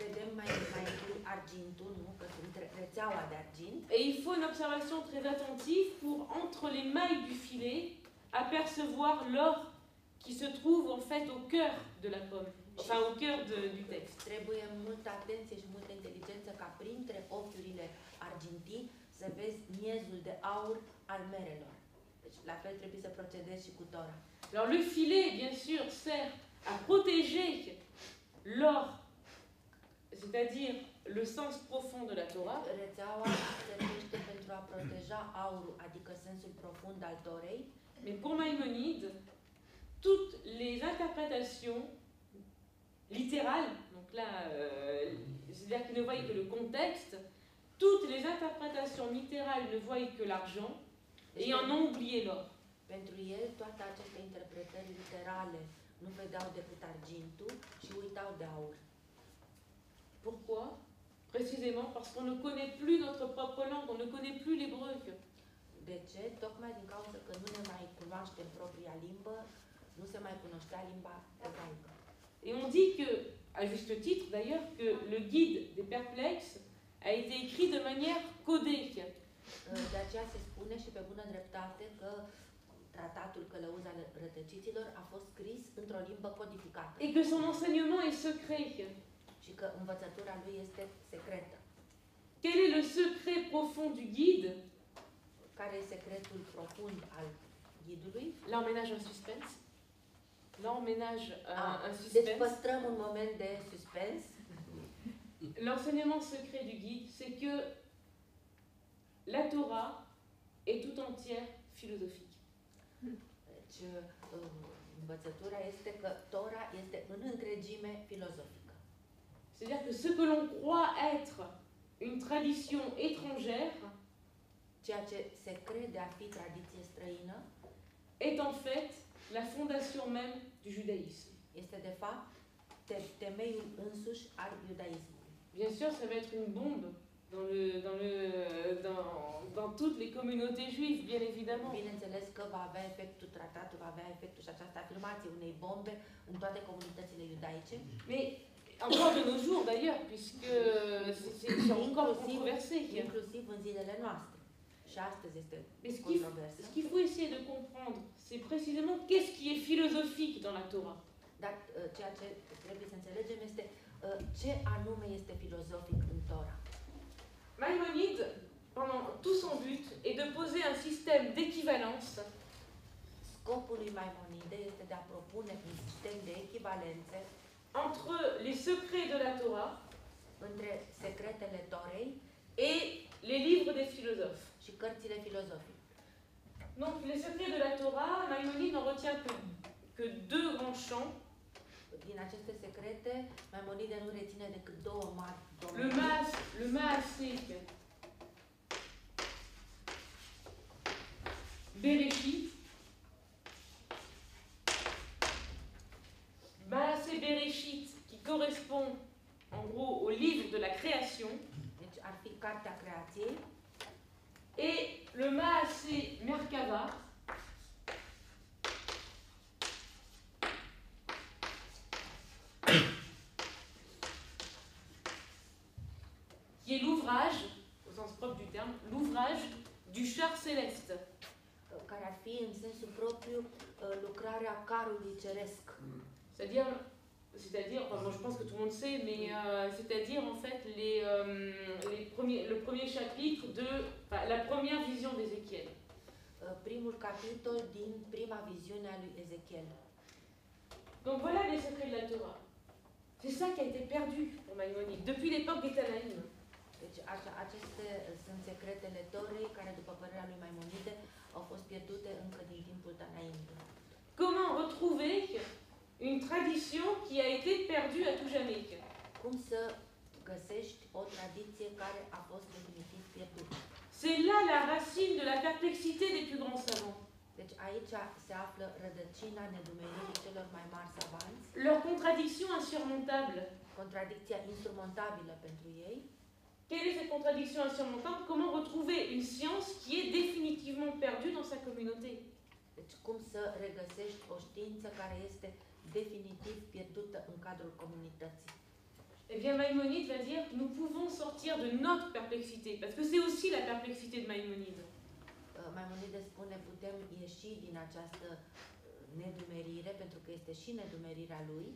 Vedem mai întâi argintul, nu? Că sunt rețeaua de argint. et il faut une observation très attentive pour, entre les mailles du filet, apercevoir l'or qui se trouve en fait au cœur de la pomme, enfin au cœur du texte. Trebuie multă atenție și multă inteligență ca printre ochiurile argintii să vezi miezul de aur al merelor. Deci la fel trebuie să procedezi și cu Tora. Alors le filet, bien sûr, sert à protéger l'or, c'est-à-dire le sens profond de la Torah, Rețeaua servește pentru a proteja aurul, adică sensul profund al Torei, mais pour Maïmonide, toutes les interprétations littérales, donc là, c'est-à-dire qu'il ne voyait que le contexte, toutes les interprétations littérales ne voyaient que l'argent et en ont oublié l'or. pentru el toate aceste interpretări literale nu vedeau decât argintul și uitau de aur. Pourquoi? Précisément parce qu'on ne connaît plus notre propre langue, on ne connaît plus l'hébreu. De ce? Tocmai din cauza că nu ne mai cunoaștem propria limbă, nu se mai cunoștea limba ebraică. Et on dit que, à juste titre d'ailleurs, que le guide des perplexes a été écrit de manière codée. De aceea se spune și pe bună dreptate că tratatul Călăuz al rătăciților a fost scris într-o limbă codificată Et que son enseignement est secret. și că învățătura lui este secretă. Quel est le secret profond du guide? Care e secretul profund al ghidului? Là, on ménage un suspense. Là, on ménage un Deci suspense. păstrăm un moment de suspens. L'enseignement secret du guide, c'est que la Torah est tout entière philosophique. Deci învățătura este că Tora este în întregime filozofică. C'est-à-dire que ce que l'on croit être une tradition étrangère Ceea ce se crede a fi tradiție străină est en fait la fondation même du judaïsme. este de fapt temeiul însuși al iudaismului. Bien sûr, ça va être une bombe dans toutes les communautés juives, bien évidemment. Bineînțeles că va avea efectul, tratatul va avea efectul și această afirmație unei bombe în toate comunitățile iudaice. Mais encore de nos jours d'ailleurs, puisque c'est encore controversé. Inclusiv în zilele noastre. Și astăzi este Mais controversă. ce qu'il faut essayer de comprendre, c'est précisément qu'est-ce qui est philosophique dans la Torah. Dar ceea ce trebuie să înțelegem este ce anume este filozofic în Tora. Maïmonide, pendant tout son but, est de poser un système d'équivalence Scopul lui Maimonide este de a propune un sistem de echivalențe entre les secrets de la Torah între secretele Torei et les livres des philosophes. și cărțile filozofice. Donc les secrets de la Torah, Maïmonide n'en retient que deux grands champs. Din aceste secrete, Maimonide nu reține decât două mari Le domenii. Maasik, Bereshit. Maasé Bereshit, qui correspond en gros au livre de la création, Deci ar fi Cartea Creației et le Maasé Merkava, qui est l'ouvrage, au sens propre du terme, l'ouvrage du char céleste. care ar fi în sensul propriu lucrarea carului ceresc. C'est-à-dire, enfin, moi je pense que tout le monde sait, mais c'est-à-dire en fait le premier chapitre de la première vision d'Ézéchiel. Primul capitol din prima viziune a lui Ezechiel. Donc voilà les secrets de la Torah. C'est ça qui a été perdu pour Maïmonide depuis l'époque des Tanaïm. Deci aceste sunt secretele Torei care, după părerea lui Maimonide, au fost pierdute încă din timpul Tanaimului. Comment retrouver une tradition qui a été perdue à tout jamais? Cum să găsești o tradiție care a fost definitiv pierdută? C'est là la racine de la perplexité des plus grands savants. Deci aici se află rădăcina nedumeririi celor mai mari savanți, leur contradiction insurmontable. contradicția insurmontabilă pentru ei. Quelle est cette contradiction insurmontable? Comment retrouver une science qui est définitivement perdue dans sa communauté? Deci cum să regăsești o știință care este definitiv pierdută în cadrul comunității? Eh bien, Maïmonide va dire que nous pouvons sortir de notre perplexité, parce que c'est aussi la perplexité de Maïmonide. Maimonide spune putem ieși din această nedumerire, pentru că este și nedumerirea lui,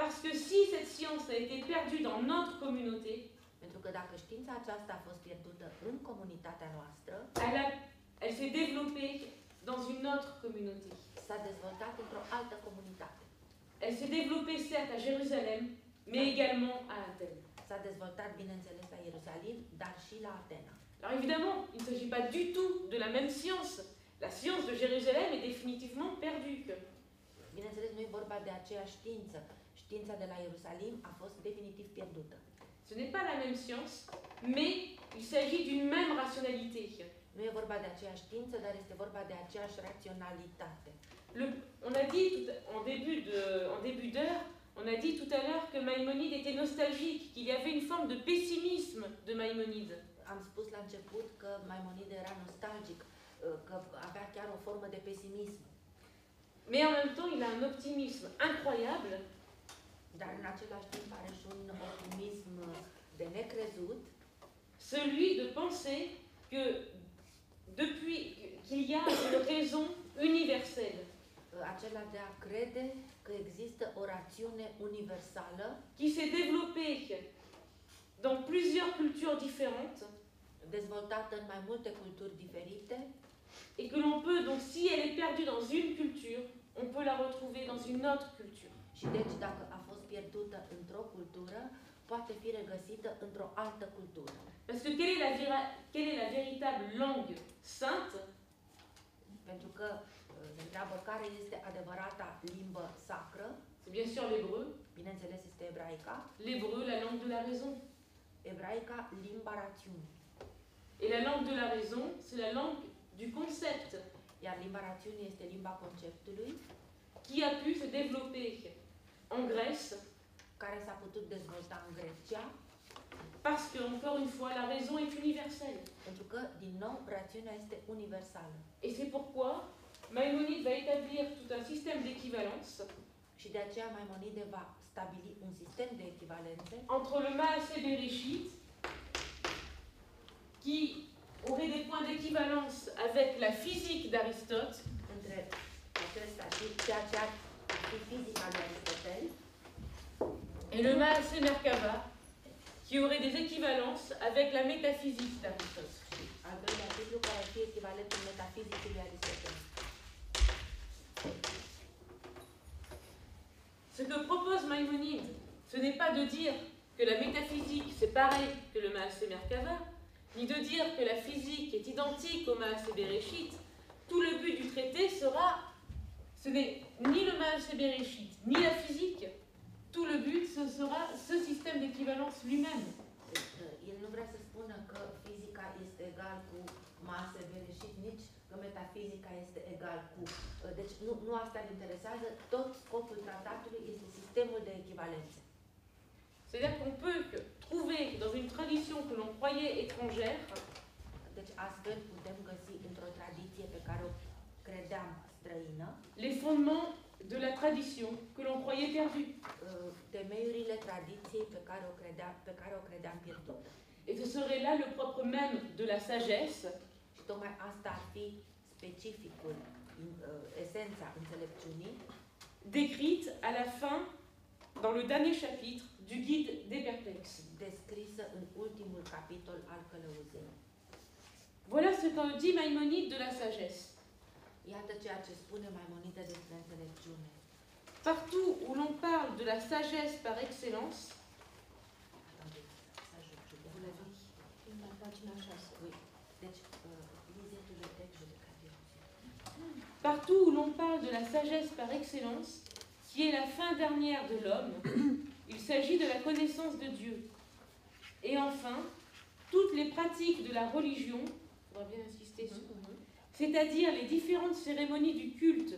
Parce que si cette science a été perdue dans notre communauté, pentru că dacă știința aceasta a fost pierdută în comunitatea noastră, elle s'est développée dans une autre communauté. s-a dezvoltat într-o altă comunitate. Elle s'est développée certes à Jérusalem, mais également à Athènes. S-a dezvoltat, bineînțeles, la Ierusalim, dar și la Atena. Alors évidemment, il ne s'agit pas du tout de la même science. La science de Jérusalem est définitivement perdue. Bineînțeles, nu e vorba de aceeași știință. Știința de la Ierusalim a fost definitiv pierdută. Ce n'est pas la même science, mais il s'agit d'une même rationalité. Nu e vorba de aceeași știință, dar este vorba de aceeași raționalitate. On a dit en début d'heure, on a dit tout à l'heure que Maïmonide était nostalgique, qu'il y avait une forme de pessimisme de Maïmonide. Am spus la început că Maimonide era nostalgic, că avea chiar o formă de pesimism. Mais en même temps, il a un optimisme incroyable. Dar în același timp are și un optimism de necrezut, Celui de penser que depuis qu'il y a une raison universelle acela de a crede că există o rațiune universală qui s'est développée dans plusieurs cultures différentes dezvoltată în mai multe culturi diferite et que l'on peut, donc si elle est perdue dans une culture, on peut la retrouver dans une autre culture. și deci dacă a fost pierdută într-o cultură, poate fi regăsită într-o altă cultură. Parce que quelle est la véritable langue sainte? Pentru că se întreabă care este adevărata limbă sacră, C'est bien sûr l'hébreu. bineînțeles este ebraica, L'hébreu, la langue de la raison. ebraica limba rațiunii, Et la langue de la raison, c'est la langue du concept iar limba rațiunii este limba conceptului, qui a pu se développer en Grèce care s-a putut dezvolta în Grecia, parce que, encore une fois, la raison est universelle. pentru că, din nou, rațiunea este universală. Et c'est pourquoi Maïmonide va établir tout un système d'équivalence Și de aceea Maimonide va stabili un sistem de echivalențe entre le Maaseh Bereshit, qui aurait des points d'équivalence avec la physique d'Aristote, între acesta și ceea ce ar fi fizica lui Aristotel, et le Maaseh Merkava, qui aurait des équivalences avec la métaphysique d'Aristote. al doilea titlu care ar fi echivalentul metafizicului lui Aristotel. Ce que propose Maïmonide, ce n'est pas de dire que la métaphysique c'est pareil que le Maaseh Merkava, ni de dire que la physique est identique au Maaseh Bereshit. Tout le but du traité sera, ce n'est ni le Maaseh Bereshit, ni la physique. Tout le but, ce sera ce système d'équivalence lui-même. El nu vrea să spună că fizica este egal cu Maaseh Bereshit, nici că metafizica este egal cu... Deci nu asta îl interesează, tot scopul tratatului este sistemul de echivalențe. C'est-à-dire qu'on peut trouver dans une tradition que l'on croyait étrangère Deci astfel putem găsi într-o tradiție pe care o credeam străină, les fondements de la tradition que l'on croyait perdue. temeiurile tradiției pe care o credeam pierdută. Et ce serait là le propre même de la sagesse, Și tocmai asta ar fi specificul, esența înțelepciunii, décrite à la fin, dans le dernier chapitre, du guide des perplexes. descrisă în ultimul capitol al călăuzei. Voilà ce que dit Maïmonide de la sagesse. Iată ceea ce spune Maimonide despre înțelepciune. Partout où l'on parle de la sagesse par excellence, Attendez, să ajung, vous l'avez dit, La pagina 6. Oui. Deci, lisez tout le texte, je vais traduire aussi. partout où l'on parle de la sagesse par excellence, qui est la fin dernière de l'homme, il s'agit de la connaissance de Dieu. Et enfin, toutes les pratiques de la religion, on va bien insister sur, c'est-à-dire les différentes cérémonies du culte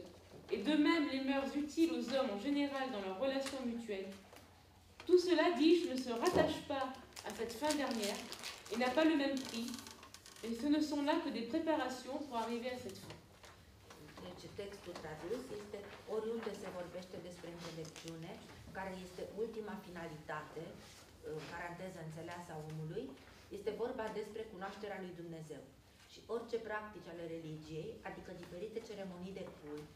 et de même les mœurs utiles aux hommes en général dans leurs relations mutuelles, tout cela, dis-je, ne se rattache pas à cette fin dernière et n'a pas le même prix, et ce ne sont là que des préparations pour arriver à cette fin. Deci textul tradus este oriunde se vorbește despre înțelepciune, care este ultima finalitate, în paranteză înțeleasă a omului, este vorba despre cunoașterea lui Dumnezeu. Și orice practici ale religiei, adică diferite ceremonii de cult,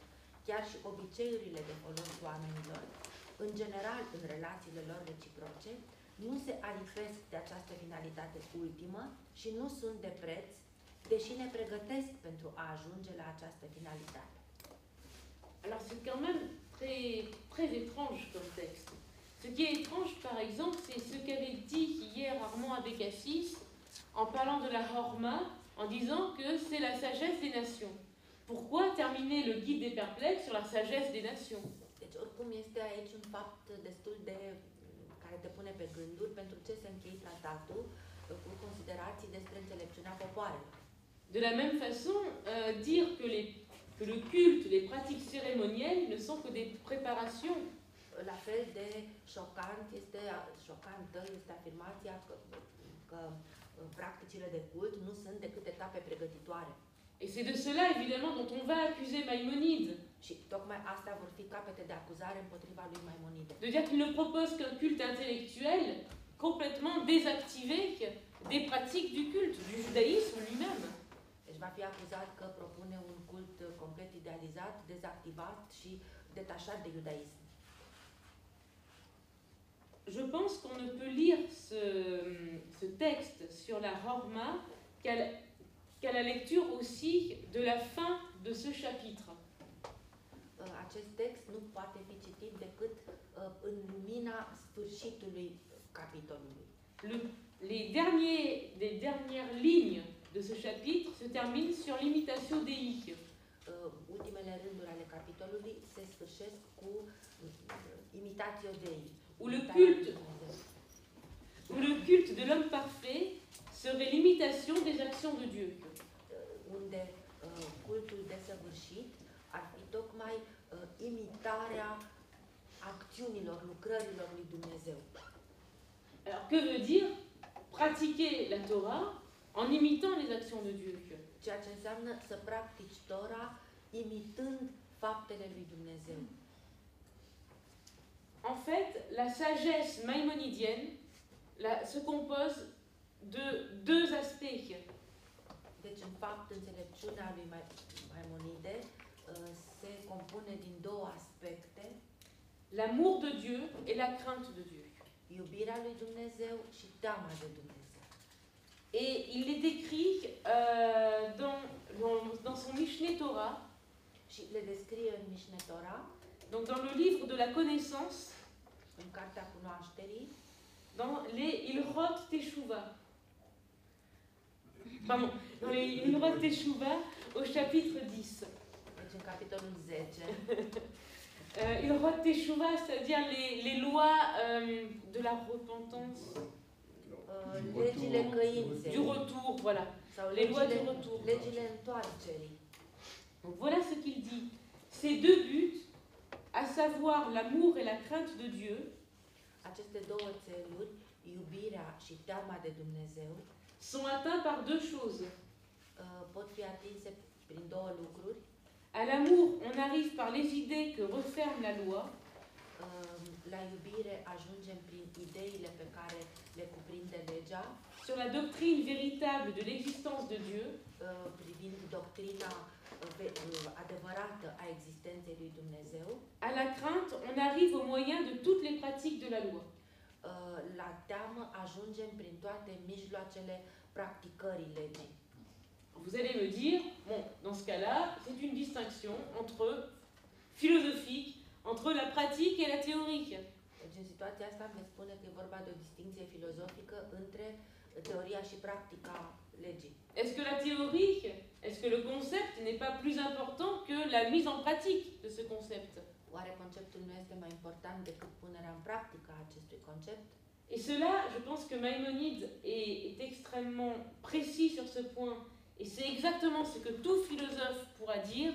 chiar și obiceiurile de folos oamenilor, în general în relațiile lor reciproce, nu se alipesc de această finalitate ultimă și nu sunt de preț, deși ne pregătesc pentru a ajunge la această finalitate. Alors c'est quand même très étrange comme texte. Ce qui est étrange, par exemple, c'est ce qu'avait dit hier Armand Abécassis en parlant de la Horma, en disant que c'est la sagesse des nations. Pourquoi terminer le guide des perplexes sur la sagesse des nations? Deci oricum este aici un fapt destul de care te pune pe gânduri pentru ce se încheie tratatul cu considerații despre înțelepciunea popoarelor. De la même façon, dire que le culte, les pratiques cérémonielles ne sont que des préparations. La fel de șocantă este afirmația că practicile de cult nu sunt decât etape pregătitoare. Et c'est de cela, évidemment, dont on va accuser Maïmonide. Și tocmai astea vor fi capete de acuzare împotriva lui Maimonide. De dire qu'il ne propose qu'un culte intellectuel complètement désactivé des pratiques du culte, du judaïsme lui-même. Deci va fi acuzat că propune un cult complet idealizat, dezactivat și detașat de iudaism. Je pense qu'on ne peut lire ce texte sur la Horma qu'à la lecture aussi de la fin de ce chapitre. Acest text nu poate fi citit decât în lumina sfârșitului capitolului. Les dernières lignes de ce chapitre se terminent sur l'imitation Dei. Ultimele rânduri ale capitolului se sfârșesc cu imitatio Dei. Où le culte de l'homme parfait serait l'imitation des actions de Dieu. Unde cultul desăvârșit ar fi tocmai imitarea acțiunilor, lucrărilor lui Dumnezeu. Alors que veut dire pratiquer la Torah en imitant les actions de Dieu? Ceea ce înseamnă să practici Tora imitând faptele lui Dumnezeu. En fait, la sagesse maïmonidienne se compose de deux aspects. Deci, în fapt, înțelepciunea lui Maimonide se compune din două aspecte. L'amour de Dieu et la crainte de Dieu. Iubirea lui Dumnezeu și teama de Dumnezeu. Et il les décrit dans son Mishneh Torah. Și le descrie în Mishneh Torah. Donc dans le livre de la connaissance. În cartea cunoașterii. Dans les Ilhot Teshuvah. Pardon, dans les Ilhot Teshuvah au chapitre 10. Deci în capitolul 10. Ilhot Teshuvah, c'est-à-dire les lois de la repentance. Legile căinței. Du retour, voilà. Sau les lois du retour. Legile întoarcerii. Donc voilà ce qu'il dit. Ces deux buts, à savoir l'amour et la crainte de Dieu, aceste două țeluri, iubirea și teama de Dumnezeu, sont atteints par deux choses. Pot fi atinse prin două lucruri. À l'amour, on arrive par les idées que referme la loi. La iubire ajungem prin ideile pe care le cuprinde legea. Sur la doctrine véritable de l'existence de Dieu. Privind doctrina adevărată a existenței lui Dumnezeu. À la crainte, on arrive au moyen de toutes les pratiques de la loi. La teamă ajungem prin toate mijloacele practicării legii. Vous allez me dire, bon, dans ce cas-là, c'est une distinction entre philosophique, entre la pratique et la théorie. Deci, în situația asta îmi spune că e vorba de o distinție filozofică între teoria și practica legii. Est-ce que la théorie, est-ce que le concept n'est pas plus important que la mise en pratique de ce concept? Oare conceptul nu este mai important decât punerea în practică a acestui concept? Et cela, je pense que Maïmonide est extrêmement précis sur ce point Et c'est exactement ce que tout philosophe pourra dire